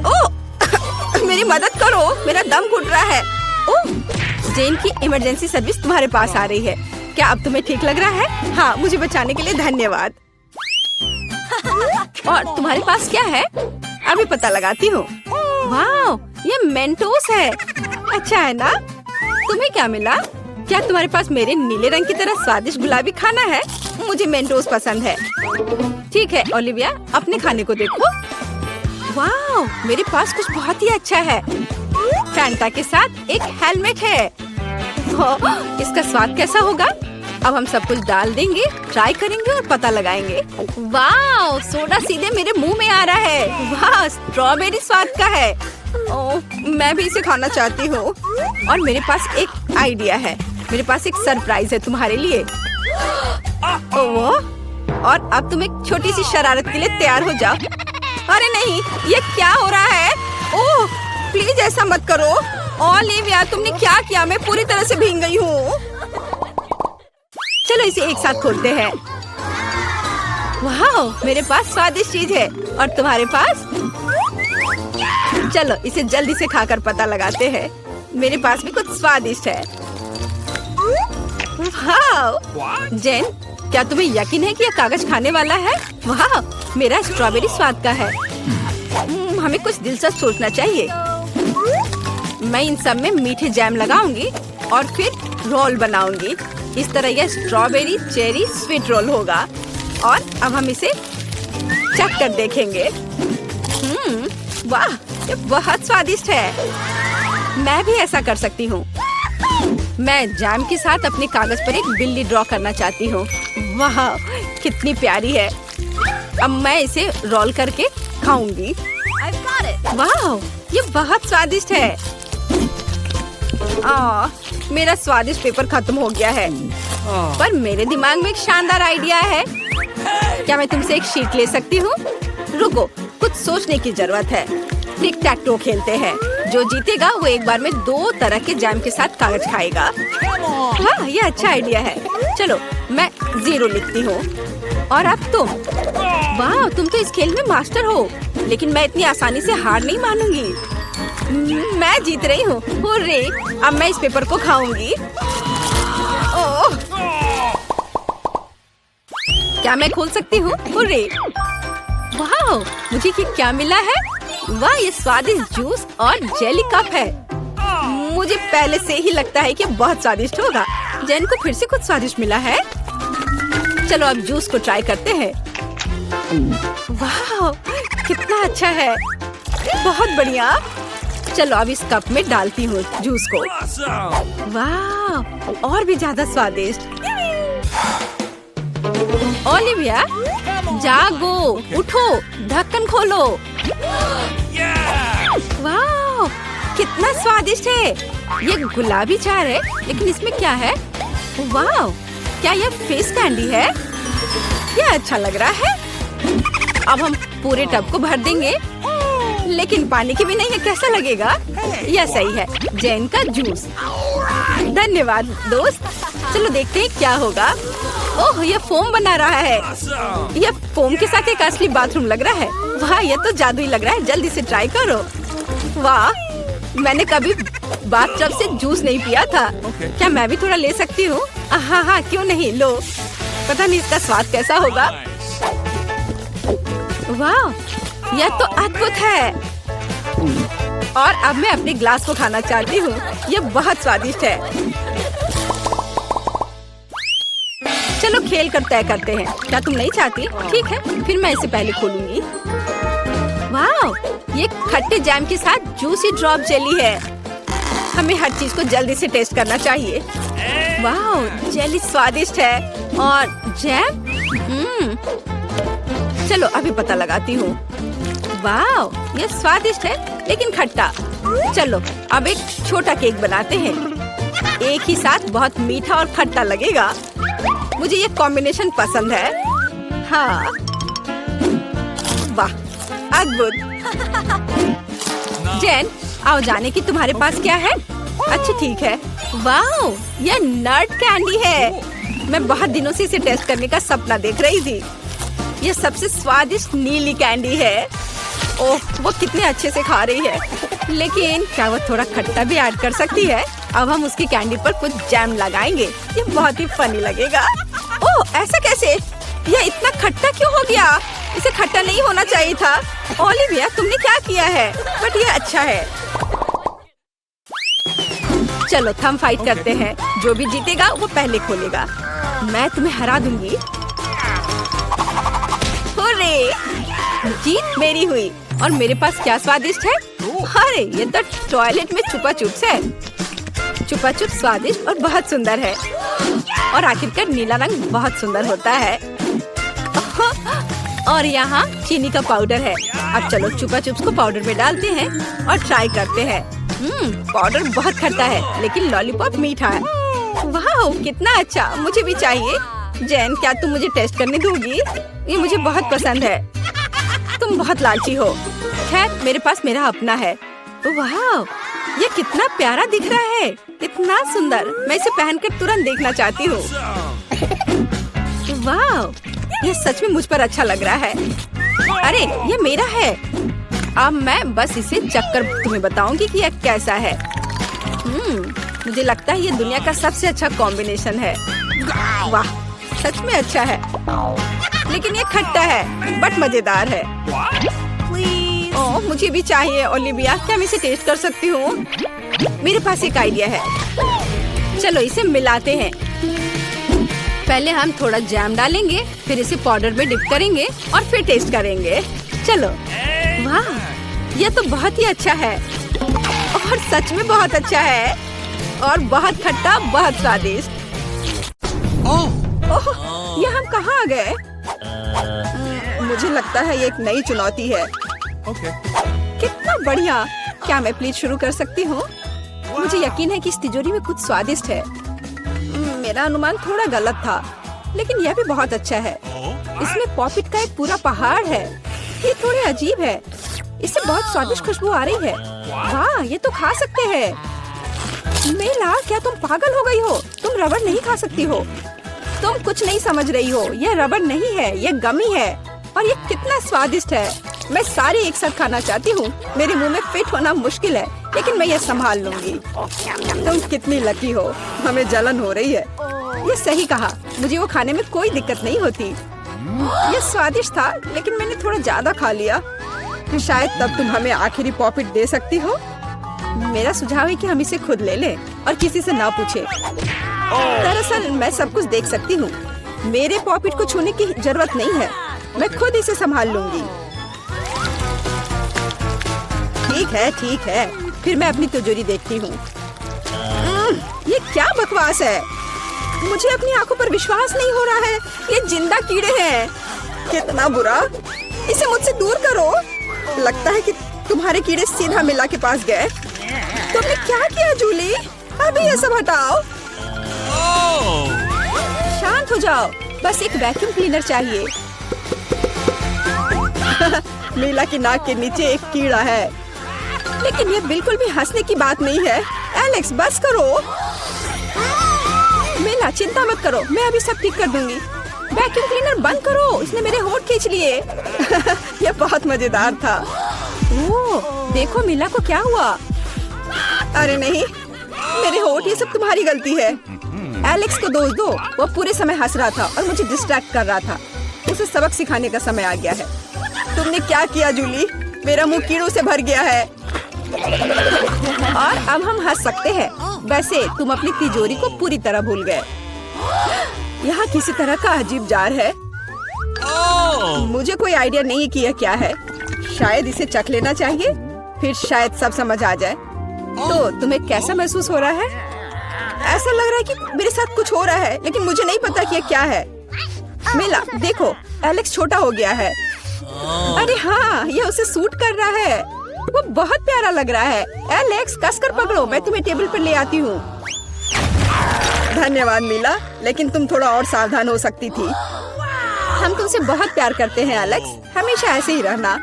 ओह मेरी मदद करो, मेरा दम घुट रहा है। ओह, जेन की इमरजेंसी सर्विस तुम्हारे पास आ रही है। क्या अब तुम्हें ठीक लग रहा है? हाँ, मुझे बचाने के लिए धन्यवाद। और तुम्हारे पास क्या है? अभी पता लगाती हूँ। वाह, ये मेंटोस है। अच्छा है ना? तुम्हें क्या मिला? क्या तुम्हारे पास मेरे नीले रंग की तरह स्वादिष्ट गुलाबी खाना है? मुझे मेंटोस पसंद है। ठीक है ओलिविया, अपने खाने को देखो। वाह, मेरे पास कुछ बहुत ही अच्छा है। फैंटा के साथ एक हेलमेट है। इसका स्वाद कैसा होगा? अब हम सब कुछ डाल देंगे, ट्राई करेंगे और पता लगाएंगे। वाह, सोडा सीधे मेरे मुंह में आ रहा है। वाह, स्ट्रॉबेरी स्वाद का है। ओह, मैं भी इसे खाना चाहती हूँ। और मेरे पास एक आइडिया है। मेरे पास एक सरप्राइज है तुम्हारे लिए। ओह, और अब तुम एक छोटी सी शरारत के लिए तैयार हो जाओ। अरे नहीं, ये क्या हो रहा है? ओह, प्लीज ऐसा मत करो। ओलिविया, तुमने क्या किया? मैं पूरी तरह से भीग गई हूँ। चलो इसे एक साथ खोलते हैं। वाह, मेरे पास स्वादिष्ट चीज है और तुम्हारे पास? चलो इसे जल्दी से खाकर पता लगाते हैं। मेरे पास भी कुछ स्वादिष्ट है। वाह, जेन, क्या तुम्हें यकीन है कि यह कागज खाने वाला है? वाह, मेरा स्ट्रॉबेरी स्वाद का है। हमें कुछ दिलचस्प सोचना चाहिए। मैं इन सब में मीठे जैम लगाऊंगी और फिर रोल बनाऊंगी। इस तरह यह स्ट्रॉबेरी चेरी स्वीट रोल होगा। और अब हम इसे चख कर देखेंगे। वाह, ये बहुत स्वादिष्ट है। मैं भी ऐसा कर सकती हूँ। मैं जैम के साथ अपने कागज पर एक बिल्ली ड्रॉ करना चाहती हूँ। वाह, कितनी प्यारी है। अब मैं इसे रोल करके खाऊंगी। वाह, ये बहुत स्वादिष्ट है। मेरा स्वादिष्ट पेपर खत्म हो गया है, पर मेरे दिमाग में एक शानदार आइडिया है। क्या मैं तुमसे एक शीट ले सकती हूँ? रुको, कुछ सोचने की जरूरत है। टिक टैक टो खेलते हैं। जो जीतेगा वो एक बार में 2 तरह के जैम के साथ कागज खाएगा। हाँ, ये अच्छा आइडिया है। चलो मैं 0 लिखती हूँ। और अब तुम? वाह, तुम तो इस खेल में मास्टर हो, लेकिन मैं इतनी आसानी से हार नहीं मानूंगी। मैं जीत रही हूँ। हुर्रे! अब मैं इस पेपर को खाऊंगी। ओह! क्या मैं खोल सकती हूँ? हुर्रे! वाह! मुझे ये क्या मिला है? वाह, ये स्वादिष्ट जूस और जेली कप है। मुझे पहले से ही लगता है कि बहुत स्वादिष्ट होगा। जैन को फिर से कुछ स्वादिष्ट मिला है। चलो अब जूस को ट्राई करते हैं। वाह, कितना अच्छा है। बहुत बढ़िया। चलो अब इस कप में डालती हूँ जूस को। वाह, और भी ज्यादा स्वादिष्ट। ओलिविया, जागो, उठो, ढक्कन खोलो। वाह, कितना स्वादिष्ट है। ये गुलाबी चार है, लेकिन इसमें क्या है? वाह, क्या ये फेस कैंडी है? ये अच्छा लग रहा है। अब हम पूरे टब को भर देंगे, लेकिन पानी की भी नहीं है। कैसा लगेगा? यह सही है। जैन का जूस। धन्यवाद दोस्त। चलो देखते हैं क्या होगा। ओह, यह फोम बना रहा है। यह फोम के साथ एक असली बाथरूम लग रहा है। वाह, यह तो जादुई लग रहा है। जल्दी से ट्राई करो। वाह, मैंने कभी बाथटब से जूस नहीं पिया था। क्या मैं भी थोड़ा ले सकती हूँ? हाँ, क्यों नहीं, लो। पता नहीं इसका स्वाद कैसा होगा। वाह, यह तो अद्भुत है। और अब मैं अपने ग्लास को खाना चाहती हूँ। यह बहुत स्वादिष्ट है। चलो खेल कर तय करते हैं। क्या तुम नहीं चाहती? ठीक है, फिर मैं इसे पहले खोलूंगी। वाह, ये खट्टे जैम के साथ जूसी ड्रॉप जेली है। हमें हर चीज को जल्दी से टेस्ट करना चाहिए। वाह, जेली स्वादिष्ट है और जैम। चलो अभी पता लगाती हूँ। वाह, ये स्वादिष्ट है लेकिन खट्टा। चलो अब एक छोटा केक बनाते हैं। एक ही साथ बहुत मीठा और खट्टा लगेगा। मुझे ये कॉम्बिनेशन पसंद है। हाँ, वाह, अद्भुत। जैन, आओ जाने की तुम्हारे पास क्या है? अच्छा ठीक है। वाह, यह नट कैंडी है। मैं बहुत दिनों से इसे टेस्ट करने का सपना देख रही थी। यह सबसे स्वादिष्ट नीली कैंडी है। ओह, वो कितने अच्छे से खा रही है। लेकिन क्या वो थोड़ा खट्टा भी ऐड कर सकती है? अब हम उसकी कैंडी पर कुछ जैम लगाएंगे। ये बहुत ही फनी लगेगा। ओह, ऐसा कैसे? यह इतना खट्टा क्यों हो गया? इसे खट्टा नहीं होना चाहिए था। ओलिविया, तुमने क्या किया है? बट ये अच्छा है। चलो थम फाइट करते हैं। जो भी जीतेगा वो पहले खोलेगा। मैं तुम्हें हरा दूंगी। हुर्रे! जीत मेरी हुई। और मेरे पास क्या स्वादिष्ट है? अरे, ये तो टॉयलेट में छुपा चुप्स है। छुपा चुप्स स्वादिष्ट और बहुत सुंदर है। और आखिरकार नीला रंग बहुत सुंदर होता है। और यहाँ चीनी का पाउडर है। अब चलो छुपा चुप्स को पाउडर में डालते हैं और ट्राई करते हैं। पाउडर बहुत खट्टा है लेकिन लॉलीपॉप मीठा है। वाह, कितना अच्छा। मुझे भी चाहिए। जैन, क्या तुम मुझे टेस्ट करने दोगी? ये मुझे बहुत पसंद है। तुम बहुत लालची हो। खैर, मेरे पास मेरा अपना है। वाह, ये कितना प्यारा दिख रहा है। इतना सुंदर। मैं इसे पहनकर तुरंत देखना चाहती हूँ। वाह, ये सच में मुझ पर अच्छा लग रहा है। अरे, ये मेरा है। अब मैं बस इसे चखकर तुम्हें बताऊंगी कि यह कैसा है। मुझे लगता है ये दुनिया का सबसे अच्छा कॉम्बिनेशन है। वाह, सच में अच्छा है। लेकिन ये खट्टा है बट मजेदार है। ओह, मुझे भी चाहिए। ओलिविया, क्या मैं इसे टेस्ट कर सकती हूँ? मेरे पास एक आइडिया है। चलो इसे मिलाते हैं। पहले हम थोड़ा जैम डालेंगे, फिर इसे पाउडर में डिप करेंगे और फिर टेस्ट करेंगे। चलो। वाह, यह तो बहुत ही अच्छा है और सच में बहुत अच्छा है और बहुत खट्टा, बहुत स्वादिष्ट। ओह, ये हम कहाँ आ गए? मुझे लगता है ये एक नई चुनौती है। कितना बढ़िया। क्या मैं प्लीज शुरू कर सकती हूँ? मुझे यकीन है कि इस तिजोरी में कुछ स्वादिष्ट है। मेरा अनुमान थोड़ा गलत था, लेकिन यह भी बहुत अच्छा है। इसमें पॉपिट का एक पूरा पहाड़ है। ये थोड़े अजीब है। इससे बहुत स्वादिष्ट खुशबू आ रही है। वाह, ये तो खा सकते हैं। मेला, क्या तुम पागल हो गई हो? तुम रबड़ नहीं खा सकती हो। तुम कुछ नहीं समझ रही हो। यह रबड़ नहीं है, यह गमी है। और ये कितना स्वादिष्ट है। मैं सारे एक साथ खाना चाहती हूँ। मेरे मुंह में फिट होना मुश्किल है। लेकिन मैं ये संभाल लूंगी। तुम कितनी लकी हो, हमें जलन हो रही है। ये सही कहा, मुझे वो खाने में कोई दिक्कत नहीं होती। ये स्वादिष्ट था, लेकिन मैंने थोड़ा ज्यादा खा लिया। शायद तब तुम हमें आखिरी पॉपिट दे सकती हो। मेरा सुझाव है कि हम इसे खुद ले लें और किसी से ना पूछे। दरअसल मैं सब कुछ देख सकती हूँ। मेरे पॉपिट को छूने की जरूरत नहीं है, मैं खुद इसे संभाल लूंगी। ठीक है, फिर मैं अपनी तिजोरी देखती हूँ। ये क्या बकवास है? मुझे अपनी आंखों पर विश्वास नहीं हो रहा है। ये जिंदा कीड़े हैं। कितना बुरा, इसे मुझसे दूर करो। लगता है कि तुम्हारे कीड़े सीधा मिला के पास गए। तुमने क्या किया जूली? अभी ये सब हटाओ। शांत हो जाओ, बस एक वैक्यूम क्लीनर चाहिए। मीला की नाक के नीचे एक कीड़ा है, लेकिन ये बिल्कुल भी हंसने की बात नहीं है। एलेक्स बस करो। मीला चिंता मत करो, मैं अभी सब ठीक कर दूंगी। वैक्यूम क्लीनर बंद करो, इसने मेरे होंठ खींच लिए। ये बहुत मजेदार था। ओह, देखो मीला को क्या हुआ। अरे नहीं, मेरे होंठ, ये सब तुम्हारी गलती है। एलेक्स को दोष दो, वो पूरे समय हंस रहा था और मुझे डिस्ट्रैक्ट कर रहा था। उसे सबक सिखाने का समय आ गया है। तुमने क्या किया जूली? मेरा मुंह कीड़ों से भर गया है। और अब हम हंस सकते हैं। वैसे तुम अपनी तिजोरी को पूरी तरह भूल गए। यहाँ किसी तरह का अजीब जार है। मुझे कोई आइडिया नहीं कि यह क्या है। शायद इसे चख लेना चाहिए, फिर शायद सब समझ आ जाए। तो तुम्हें कैसा महसूस हो रहा है? ऐसा लग रहा है कि मेरे साथ कुछ हो रहा है, लेकिन मुझे नहीं पता कि यह क्या है। मिला, देखो एलेक्स छोटा हो गया है। अरे हाँ, ये उसे सूट कर रहा है। वो बहुत प्यारा लग रहा है। एलेक्स कसकर पकड़ो, मैं तुम्हें टेबल पर ले आती हूँ। धन्यवाद मीला, लेकिन तुम थोड़ा और सावधान हो सकती थी। हम तुमसे बहुत प्यार करते हैं एलेक्स, हमेशा ऐसे ही रहना।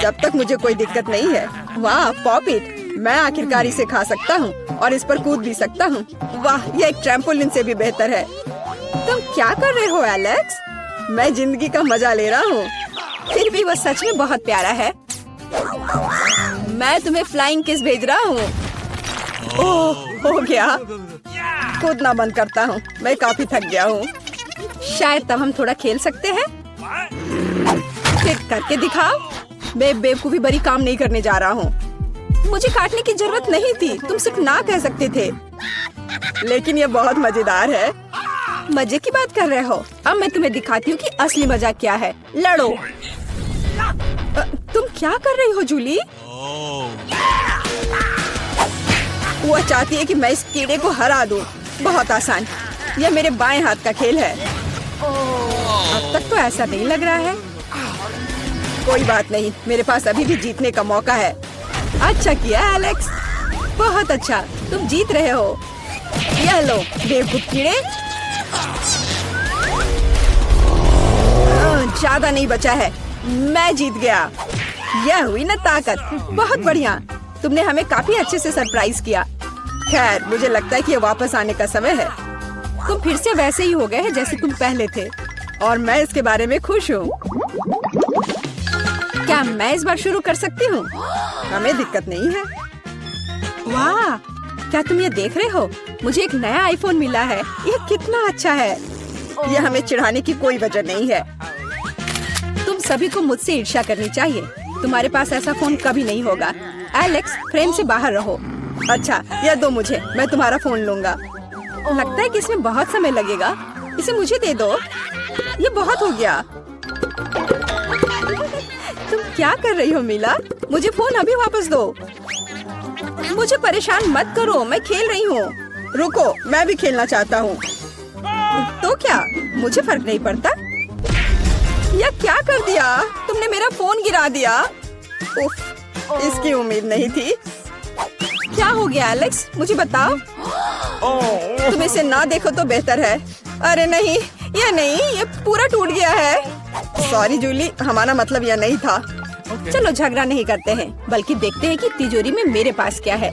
जब तक मुझे कोई दिक्कत नहीं है। वाह पॉपिट, मैं आखिरकार इसे खा सकता हूँ और इस पर कूद भी सकता हूँ। वाह, ये एक ट्रैम्पोलिन से भी बेहतर है। तुम क्या कर रहे हो एलेक्स? मैं जिंदगी का मजा ले रहा हूँ। फिर भी वो सच में बहुत प्यारा है। मैं तुम्हें फ्लाइंग किस भेज रहा हूँ। ओह, हो गया। कूदना बंद करता हूँ, मैं काफी थक गया हूँ। शायद तब हम थोड़ा खेल सकते हैं। फिर करके दिखाओ। मैं बेवकूफी भरी काम नहीं करने जा रहा हूँ। मुझे काटने की जरूरत नहीं थी, तुम सिर्फ ना कह सकते थे। लेकिन ये बहुत मजेदार है। मजे की बात कर रहे हो? अब मैं तुम्हें दिखाती हूँ कि असली मजा क्या है। लड़ो। तुम क्या कर रही हो जूली? वो चाहती है कि मैं इस कीड़े को हरा दूं। बहुत आसान, यह मेरे बाएं हाथ का खेल है। अब तक तो ऐसा नहीं लग रहा है। कोई बात नहीं, मेरे पास अभी भी जीतने का मौका है। अच्छा किया एलेक्स, बहुत अच्छा, तुम जीत रहे हो। यह लो बेवकूफ कीड़े। ज्यादा नहीं बचा है, मैं जीत गया। यह हुई ना ताकत। बहुत बढ़िया, तुमने हमें काफी अच्छे से सरप्राइज किया। खैर, मुझे लगता है कि ये वापस आने का समय है। तुम फिर से वैसे ही हो गए हैं जैसे तुम पहले थे, और मैं इसके बारे में खुश हूँ। क्या मैं इस बार शुरू कर सकती हूँ? हमें दिक्कत नहीं है। वाह, क्या तुम ये देख रहे हो? मुझे एक नया आईफोन मिला है। यह कितना अच्छा है। यह हमें चिढ़ाने की कोई वजह नहीं है। तुम सभी को मुझसे ईर्ष्या करनी चाहिए। तुम्हारे पास ऐसा फोन कभी नहीं होगा। एलेक्स, फ्रेम से बाहर रहो। अच्छा, यह दो मुझे, मैं तुम्हारा फोन लूंगा। लगता है कि इसमें बहुत समय लगेगा। इसे मुझे दे दो। ये बहुत हो गया। तुम क्या कर रही हो मीला? मुझे फोन अभी वापस दो। मुझे परेशान मत करो, मैं खेल रही हूँ। रुको, मैं भी खेलना चाहता हूँ। तो क्या, मुझे फर्क नहीं पड़ता। यह क्या कर दिया? तुमने मेरा फोन गिरा दिया। उफ, इसकी उम्मीद नहीं थी। क्या हो गया एलेक्स, मुझे बताओ। तुम इसे ना देखो तो बेहतर है। अरे नहीं, ये नहीं, ये पूरा टूट गया है। सॉरी जूली, हमारा मतलब यह नहीं था। चलो झगड़ा नहीं करते हैं, बल्कि देखते हैं कि तिजोरी में मेरे पास क्या है।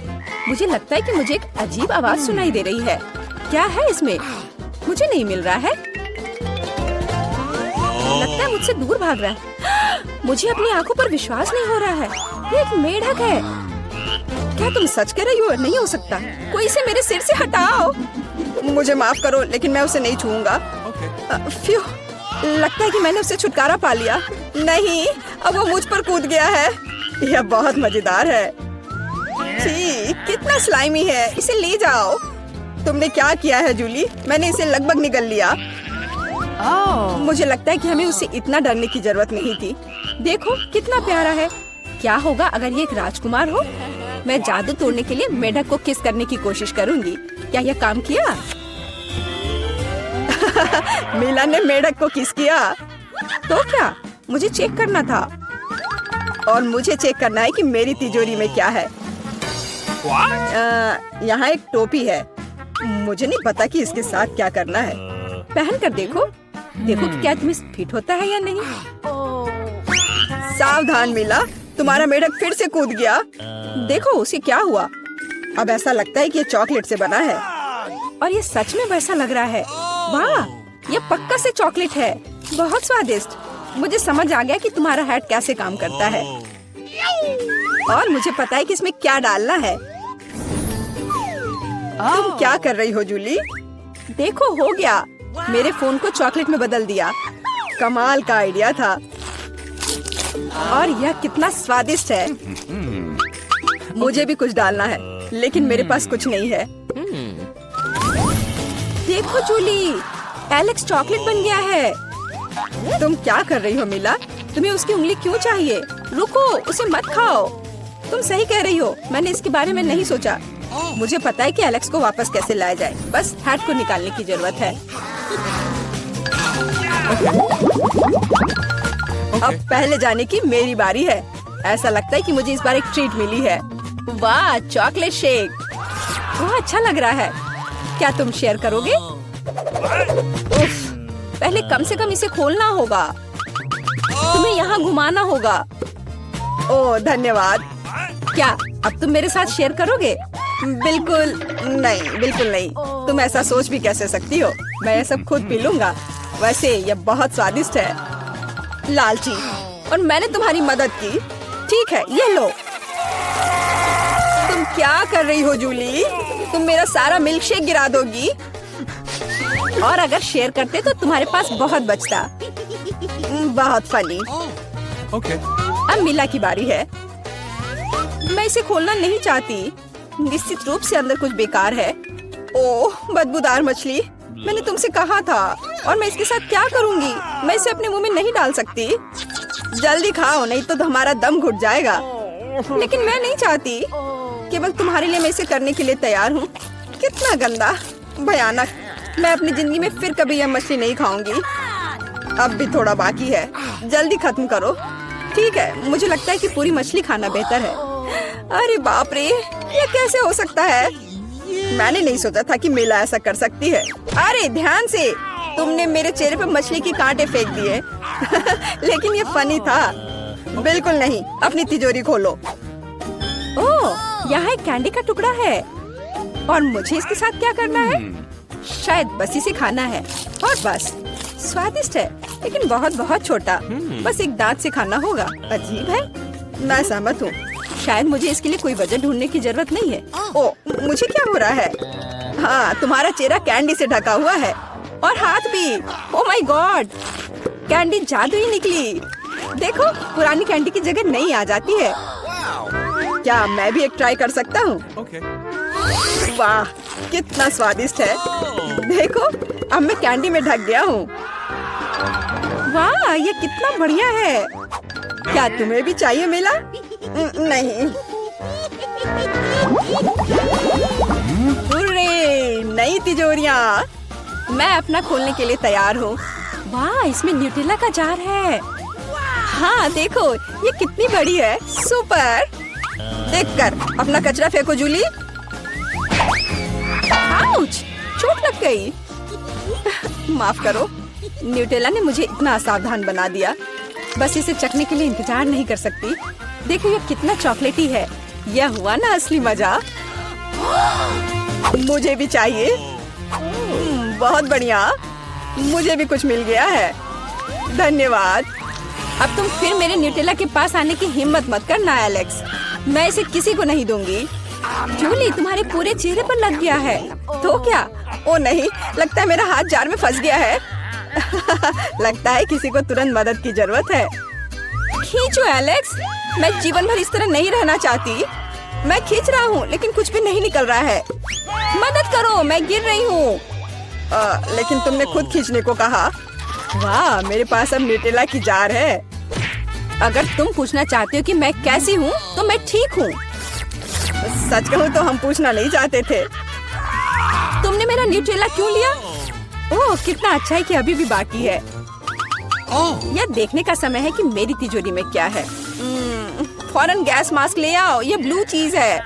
मुझे लगता है कि मुझे एक अजीब आवाज सुनाई दे रही है। क्या है इसमें? मुझे नहीं मिल रहा है। लगता है मुझसे दूर भाग रहा है। मुझे अपनी आंखों पर विश्वास नहीं हो रहा है। ये एक मेढक है। क्या तुम सच कह रही हो? नहीं हो सकता। कोई इसे मेरे सिर से हटाओ। मुझे माफ करो, लेकिन मैं उसे नहीं छूऊंगा। फ्यू, लगता है कि मैंने उससे छुटकारा पा लिया। नहीं, अब वो मुझ पर कूद गया है। यह बहुत मजेदार है। छी, कितना स्लाइमी है। इसे ले जाओ। तुमने क्या किया है जूली? मैंने इसे लगभग निगल लिया। मुझे लगता है कि हमें उससे इतना डरने की जरूरत नहीं थी। देखो कितना प्यारा है। क्या होगा अगर ये एक राजकुमार हो? मैं जादू तोड़ने के लिए मेढक को किस करने की कोशिश करूंगी। क्या यह काम किया? मीला ने मेढक को किस किया। तो क्या? मुझे चेक करना था। और मुझे चेक करना है कि मेरी तिजोरी में क्या है। यहाँ एक टोपी है। मुझे नहीं पता कि इसके साथ क्या करना है। पहन कर देखो। देखो कि क्या तुम्हें फिट होता है या नहीं। सावधान मीला, तुम्हारा मेढक फिर से कूद गया। देखो उसे क्या हुआ। अब ऐसा लगता है कि ये चॉकलेट से बना है। और ये सच में वैसा लग रहा है। वाह, ये पक्का से चॉकलेट है। बहुत स्वादिष्ट। मुझे समझ आ गया कि तुम्हारा हैट कैसे काम करता है। और मुझे पता है कि इसमें क्या डालना है। तुम क्या कर रही हो जूली? देखो हो गया। मेरे फोन को चॉकलेट में बदल दिया। कमाल का आइडिया था। और यह कितना स्वादिष्ट है। मुझे भी कुछ डालना है, लेकिन मेरे पास कुछ नहीं है। देखो जूली, एलेक्स चॉकलेट बन गया है। तुम क्या कर रही हो मीला? तुम्हें उसकी उंगली क्यों चाहिए? रुको, उसे मत खाओ। तुम सही कह रही हो, मैंने इसके बारे में नहीं सोचा। मुझे पता है कि एलेक्स को वापस कैसे लाया जाए। बस हैट को निकालने की जरूरत है। अब पहले जाने की मेरी बारी है। ऐसा लगता है कि मुझे इस बार एक ट्रीट मिली है। वाह, चॉकलेट शेक। वह अच्छा लग रहा है। क्या तुम शेयर करोगे? उफ, पहले कम से कम इसे खोलना होगा। तुम्हें यहाँ घुमाना होगा। ओह धन्यवाद। क्या अब तुम मेरे साथ शेयर करोगे? बिल्कुल नहीं, बिल्कुल नहीं। तुम ऐसा सोच भी कैसे सकती हो? मैं ये सब खुद पी लूंगा। वैसे ये बहुत स्वादिष्ट है। लालची, और मैंने तुम्हारी मदद की। ठीक है, ये लो। तुम क्या कर रही हो जूली? तुम मेरा सारा मिल्क शेक गिरा दोगी। और अगर शेयर करते तो तुम्हारे पास बहुत बचता। बहुत फनी। अब मीला की बारी है। मैं इसे खोलना नहीं चाहती। निश्चित रूप से अंदर कुछ बेकार है। ओह, बदबूदार मछली। मैंने तुमसे कहा था। और मैं इसके साथ क्या करूंगी? मैं इसे अपने मुंह में नहीं डाल सकती। जल्दी खाओ, नहीं तो हमारा दम घुट जाएगा। लेकिन मैं नहीं चाहती। केवल तुम्हारे लिए मैं इसे करने के लिए तैयार हूँ। कितना गंदा, भयानक। मैं अपनी जिंदगी में फिर कभी यह मछली नहीं खाऊंगी। अब भी थोड़ा बाकी है। जल्दी खत्म करो। ठीक है, मुझे लगता है कि पूरी मछली खाना बेहतर है। अरे बाप रे, ये कैसे हो सकता है? मैंने नहीं सोचा था कि मीला ऐसा कर सकती है। अरे ध्यान से, तुमने मेरे चेहरे पर मछली के कांटे फेंक दिए। लेकिन ये फनी था। बिल्कुल नहीं। अपनी तिजोरी खोलो। ओह, यहाँ एक कैंडी का टुकड़ा है। और मुझे इसके साथ क्या करना है? शायद बस इसे खाना है। और बस, स्वादिष्ट है, लेकिन बहुत बहुत छोटा। बस एक दांत से खाना होगा। अजीब है। मैं सहमत हूँ। शायद मुझे इसके लिए कोई वजह ढूंढने की जरूरत नहीं है। ओह, मुझे क्या हो रहा है? हाँ, तुम्हारा चेहरा कैंडी से ढका हुआ है। और हाथ भी। ओह माय गॉड, कैंडी जादुई निकली। देखो, पुरानी कैंडी की जगह नई आ जाती है। क्या मैं भी एक ट्राई कर सकता हूँ? वाह, कितना स्वादिष्ट है। देखो, अब मैं कैंडी में ढक गया हूँ। वाह, ये कितना बढ़िया है। क्या तुम्हें भी चाहिए मीला? नहीं। हुर्रे, नई तिजोरियाँ। मैं अपना खोलने के लिए तैयार हूँ। वाह, इसमें न्यूटेला का जार है। हाँ देखो, ये कितनी बड़ी है। सुपर। देखकर अपना कचरा फेंको जूली। आउच, चोट लग गई। माफ करो, न्यूटेला ने मुझे इतना असावधान बना दिया। बस इसे चखने के लिए इंतजार नहीं कर सकती। देखो ये कितना चॉकलेटी है। यह हुआ ना असली मजा। मुझे भी चाहिए। बहुत बढ़िया, मुझे भी कुछ मिल गया है। धन्यवाद। अब तुम फिर मेरे न्यूटेला के पास आने की हिम्मत मत करना एलेक्स। मैं इसे किसी को नहीं दूंगी। जूली, तुम्हारे पूरे चेहरे पर लग गया है। तो क्या? ओ नहीं, लगता है मेरा हाथ जार में फंस गया है। लगता है किसी को तुरंत मदद की जरूरत है। खींचो एलेक्स, मैं जीवन भर इस तरह नहीं रहना चाहती। मैं खींच रहा हूँ लेकिन कुछ भी नहीं निकल रहा है। मदद करो, मैं गिर रही हूँ। लेकिन तुमने खुद खींचने को कहा। वाह, मेरे पास अब न्यूटेला की जार है। अगर तुम पूछना चाहते हो कि मैं कैसी हूँ तो मैं ठीक हूँ। सच कहूँ तो हम पूछना नहीं चाहते थे। तुमने मेरा न्यूटेला क्यों लिया? ओह, कितना अच्छा है कि अभी भी बाकी है। यह देखने का समय है कि मेरी तिजोरी में क्या है। फौरन गैस मास्क ले आओ, ये ब्लू चीज है।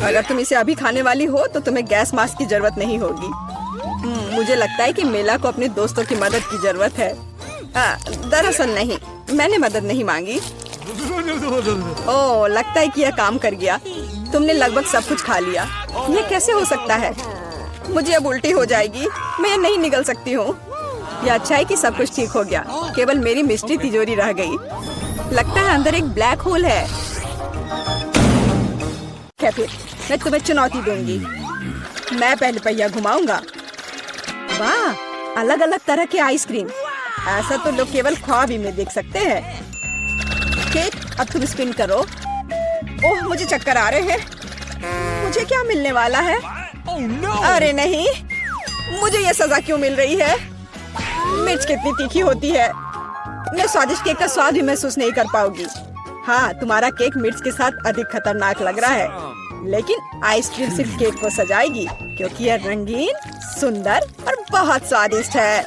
अगर तुम इसे अभी खाने वाली हो तो तुम्हें गैस मास्क की जरूरत नहीं होगी। मुझे लगता है कि मेला को अपने दोस्तों की मदद की जरूरत है। दरअसल नहीं, मैंने मदद नहीं मांगी। ओह, लगता है कि यह काम कर गया। तुमने लगभग सब कुछ खा लिया। यह कैसे हो सकता है? मुझे अब उल्टी हो जाएगी। मैं नहीं निकल सकती हूँ। यह अच्छा है कि सब कुछ ठीक हो गया। केवल मेरी मिस्ट्री तिजोरी रह गई। लगता है अंदर एक ब्लैक होल है। क्या फिर? मैं तुम्हें चुनौती दूंगी। मैं पहले पहिया घुमाऊंगा। वाह, अलग अलग तरह के आइसक्रीम। ऐसा तो लोग केवल ख्वाब ही में देख सकते हैं। केक, अब तुम स्पिन करो। ओह, मुझे चक्कर आ रहे हैं। मुझे क्या मिलने वाला है? Oh no! अरे नहीं, मुझे ये सजा क्यों मिल रही है? मिर्च कितनी तीखी होती है। मैं स्वादिष्ट केक का स्वाद भी महसूस नहीं कर पाऊंगी। हाँ, तुम्हारा केक मिर्च के साथ अधिक खतरनाक लग रहा है, लेकिन आइसक्रीम सिर्फ केक को सजाएगी क्योंकि यह रंगीन, सुंदर और बहुत स्वादिष्ट है।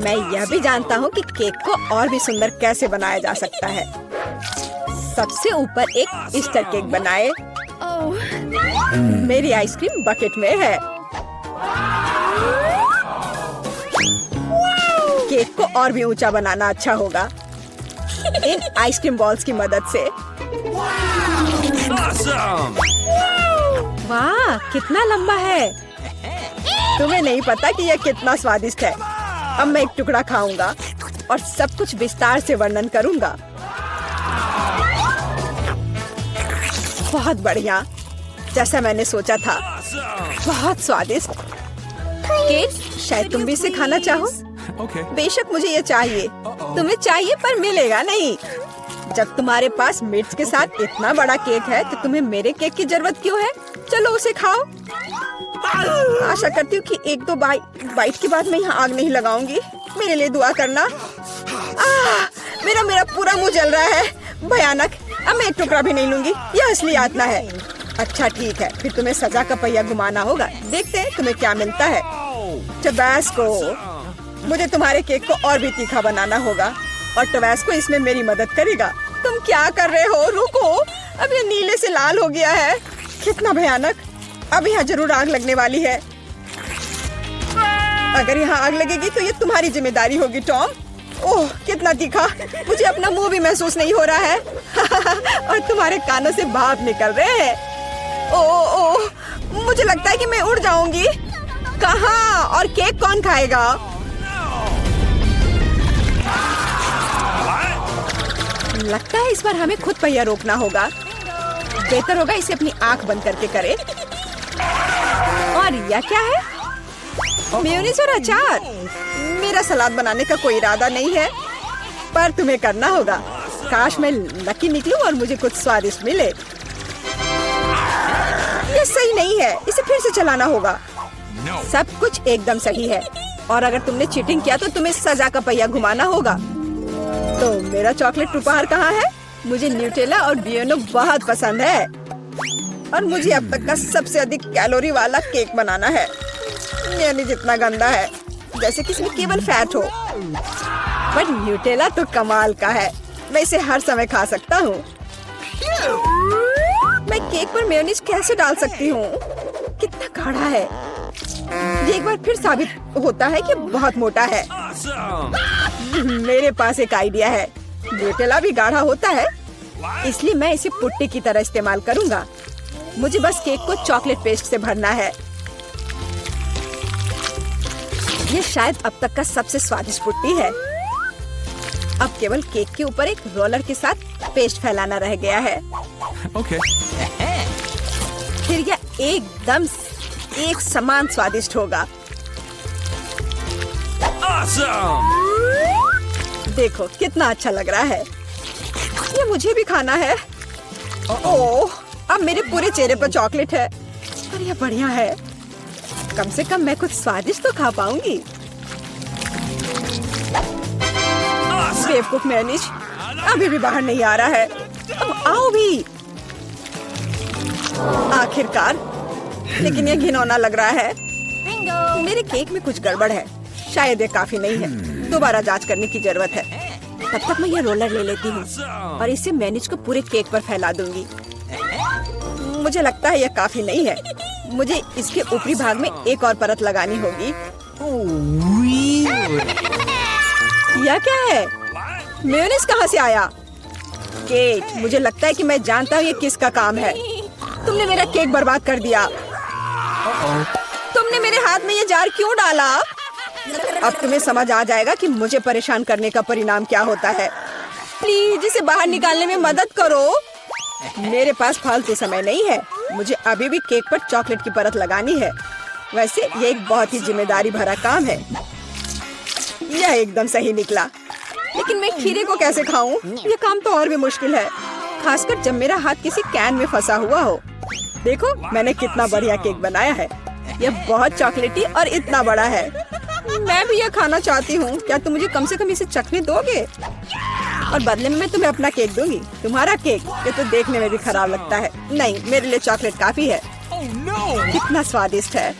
मैं यह भी जानता हूँ कि केक को और भी सुंदर कैसे बनाया जा सकता है। सबसे ऊपर एक ईस्टर केक बनाए। मेरी आइसक्रीम बकेट में है। केक को और भी ऊंचा बनाना अच्छा होगा इन आइसक्रीम बॉल्स की मदद से। Awesome! वाह, कितना लंबा है। तुम्हें नहीं पता कि यह कितना स्वादिष्ट है। अब मैं एक टुकड़ा खाऊंगा और सब कुछ विस्तार से वर्णन करूंगा। बहुत बढ़िया, जैसा मैंने सोचा था। बहुत स्वादिष्ट केक। शायद तुम भी इसे खाना चाहो। Okay. बेशक मुझे ये चाहिए। तुम्हें चाहिए पर मिलेगा नहीं। जब तुम्हारे पास मिर्च के साथ इतना बड़ा केक है तो तुम्हें मेरे केक की जरूरत क्यों है? चलो उसे खाओ। आशा करती हूँ कि एक दो बाइट के बाद मैं यहाँ आग नहीं लगाऊंगी। मेरे लिए दुआ करना। मेरा पूरा मुंह जल रहा है। भयानक। अब मैं एक टुकड़ा भी नहीं लूंगी। यह असली यातना है। अच्छा ठीक है, फिर तुम्हें सजा का पहिया घुमाना होगा। देखते हैं तुम्हें क्या मिलता है। टबैस्को। मुझे तुम्हारे केक को और भी तीखा बनाना होगा और टबैस्को इसमें मेरी मदद करेगा। तुम क्या कर रहे हो? रुको, अब ये नीले से लाल हो गया है। कितना भयानक। अब यहाँ जरूर आग लगने वाली है। अगर यहाँ आग लगेगी तो ये तुम्हारी जिम्मेदारी होगी टॉम। ओह, कितना तीखा। मुझे अपना मुंह भी महसूस नहीं हो रहा है। और तुम्हारे कानों से भाप निकल रहे हैं। ओह, मुझे लगता है कि मैं उड़ जाऊंगी। कहाँ? और केक कौन खाएगा? लगता है इस बार हमें खुद पहिया रोकना होगा। बेहतर होगा इसे अपनी आंख बंद करके करें। और यह क्या है? मेयोनीज और अचार। मेरा सलाद बनाने का कोई इरादा नहीं है, पर तुम्हें करना होगा। काश मैं लकी निकलूं और मुझे कुछ स्वादिष्ट मिले। ये सही नहीं है, इसे फिर से चलाना होगा। No. सब कुछ एकदम सही है और अगर तुमने चीटिंग किया तो तुम्हें सजा का पहिया घुमाना होगा। तो मेरा चॉकलेट उपहार कहाँ है? मुझे न्यूटेला और बियोनो बहुत पसंद है और मुझे अब तक का सबसे अधिक कैलोरी वाला केक बनाना है। मेयोनीज जितना गंदा है, जैसे कि इसमें केवल फैट हो। पर न्यूटेला तो कमाल का है, मैं इसे हर समय खा सकता हूँ। मैं केक पर मेयोनीज कैसे डाल सकती हूँ? कितना गाढ़ा है। ये एक बार फिर साबित होता है कि बहुत मोटा है। Awesome! मेरे पास एक आइडिया है। न्यूटेला भी गाढ़ा होता है, इसलिए मैं इसे पुट्टी की तरह इस्तेमाल करूंगा। मुझे बस केक को चॉकलेट पेस्ट से भरना है। ये शायद अब तक का सबसे स्वादिष्ट पुट्टी है। अब केवल केक के ऊपर एक रोलर के साथ पेस्ट फैलाना रह गया है। Okay. फिर यह एकदम एक समान स्वादिष्ट होगा। Awesome! देखो कितना अच्छा लग रहा है। ये मुझे भी खाना है। ओह, अब मेरे पूरे चेहरे पर चॉकलेट है। पर यह बढ़िया है। कम से कम मैं कुछ स्वादिष्ट तो खा पाऊंगी। बेवकूफ मैनेज अभी भी बाहर नहीं आ रहा है। अब आओ भी। आखिरकार, लेकिन यह घिनौना लग रहा है। Bingo. मेरे केक में कुछ गड़बड़ है। शायद ये काफी नहीं है। दोबारा जांच करने की जरूरत है। तब तक मैं यह रोलर ले लेती हूँ और इसे मैनेज को पूरे केक पर फैला दूंगी। मुझे लगता है यह काफी नहीं है। मुझे इसके ऊपरी भाग में एक और परत लगानी होगी। यह क्या है? मेयोनीज कहाँ से आया? केक, मुझे लगता है कि मैं जानता हूँ ये किसका काम है। तुमने मेरा केक बर्बाद कर दिया। तुमने मेरे हाथ में ये जार क्यों डाला? अब तुम्हें समझ आ जाएगा कि मुझे परेशान करने का परिणाम क्या होता है। प्लीज इसे बाहर निकालने में मदद करो। मेरे पास फालतू समय नहीं है। मुझे अभी भी केक पर चॉकलेट की परत लगानी है। वैसे ये एक बहुत ही जिम्मेदारी भरा काम है। यह एकदम सही निकला, लेकिन मैं खीरे को कैसे खाऊं? यह काम तो और भी मुश्किल है, खासकर जब मेरा हाथ किसी कैन में फंसा हुआ हो। देखो मैंने कितना बढ़िया केक बनाया है। यह बहुत चॉकलेटी और इतना बड़ा है। मैं भी यह खाना चाहती हूँ। क्या तुम मुझे कम से कम इसे चखने दोगे? और बदले में मैं तुम्हें अपना केक दूंगी। तुम्हारा केक ये तो देखने में भी खराब लगता है। नहीं, मेरे लिए चॉकलेट काफी है। Oh no! कितना स्वादिष्ट है।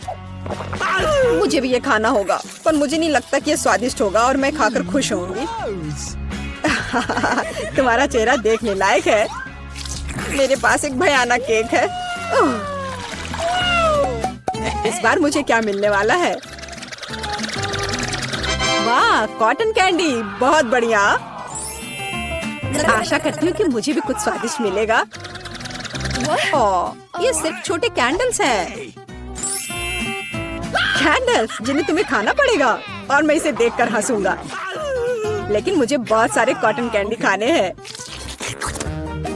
मुझे भी ये खाना होगा, पर मुझे नहीं लगता कि ये स्वादिष्ट होगा और मैं खाकर खुश होंगी। तुम्हारा चेहरा देखने लायक है। मेरे पास एक भयानक केक है। इस बार मुझे क्या मिलने वाला है? वाह, कॉटन कैंडी, बहुत बढ़िया। आशा करती हूँ कि मुझे भी कुछ स्वादिष्ट मिलेगा। ओह, ये सिर्फ छोटे कैंडल्स हैं। कैंडल्स जिन्हें तुम्हें खाना पड़ेगा और मैं इसे देखकर हंसूंगा। लेकिन मुझे बहुत सारे कॉटन कैंडी खाने हैं।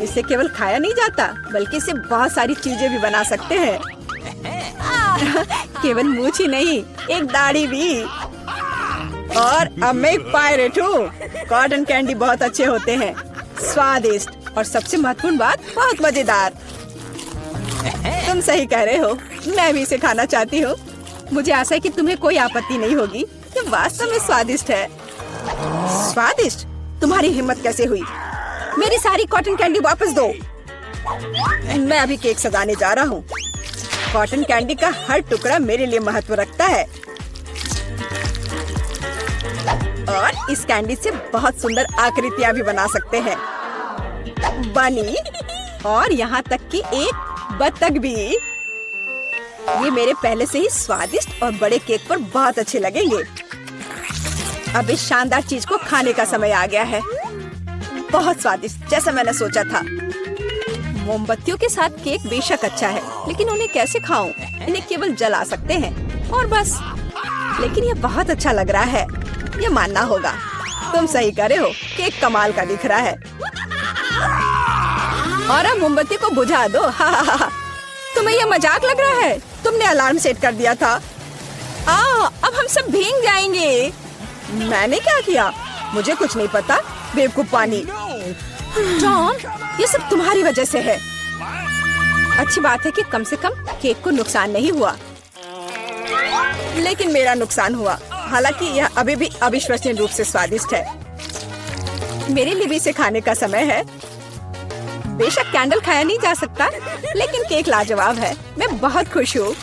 इसे केवल खाया नहीं जाता, बल्कि इसे बहुत सारी चीजें भी बना सकते हैं। केवल मूंछ ही नहीं, एक दाढ़ी भी। और अब मैं एक पायरेट हूँ। कॉटन कैंडी बहुत अच्छे होते हैं, स्वादिष्ट और सबसे महत्वपूर्ण बात, बहुत मजेदार। तुम सही कह रहे हो, मैं भी इसे खाना चाहती हूँ। मुझे आशा है कि तुम्हें कोई आपत्ति नहीं होगी। ये वास्तव में स्वादिष्ट है। स्वादिष्ट? तुम्हारी हिम्मत कैसे हुई? मेरी सारी कॉटन कैंडी वापस दो। मैं अभी केक सजाने जा रहा हूँ। कॉटन कैंडी का हर टुकड़ा मेरे लिए महत्व रखता है। और इस कैंडी से बहुत सुंदर आकृतियाँ भी बना सकते हैं। बनी, और यहाँ तक कि एक बत्तख भी। ये मेरे पहले से ही स्वादिष्ट और बड़े केक पर बहुत अच्छे लगेंगे। अब इस शानदार चीज को खाने का समय आ गया है। बहुत स्वादिष्ट, जैसा मैंने सोचा था। मोमबत्तियों के साथ केक बेशक अच्छा है, लेकिन उन्हें कैसे खाऊं? इन्हें केवल जला सकते हैं और बस। लेकिन ये बहुत अच्छा लग रहा है, ये मानना होगा। तुम सही करे हो, केक कमाल का दिख रहा है। और अब मोमबत्ती को बुझा दो। तुम्हें यह मजाक लग रहा है? तुमने अलार्म सेट कर दिया था। अब हम सब भीग जाएंगे। मैंने क्या किया? मुझे कुछ नहीं पता। बेवकूफ पानी। जॉन, ये सब तुम्हारी वजह से है। अच्छी बात है कि कम से कम केक को नुकसान नहीं हुआ, लेकिन मेरा नुकसान हुआ। हालांकि यह अभी भी अविश्वसनीय रूप से स्वादिष्ट है। मेरे लिए भी इसे खाने का समय है। बेशक कैंडल खाया नहीं जा सकता, लेकिन केक लाजवाब है। मैं बहुत खुश हूँ।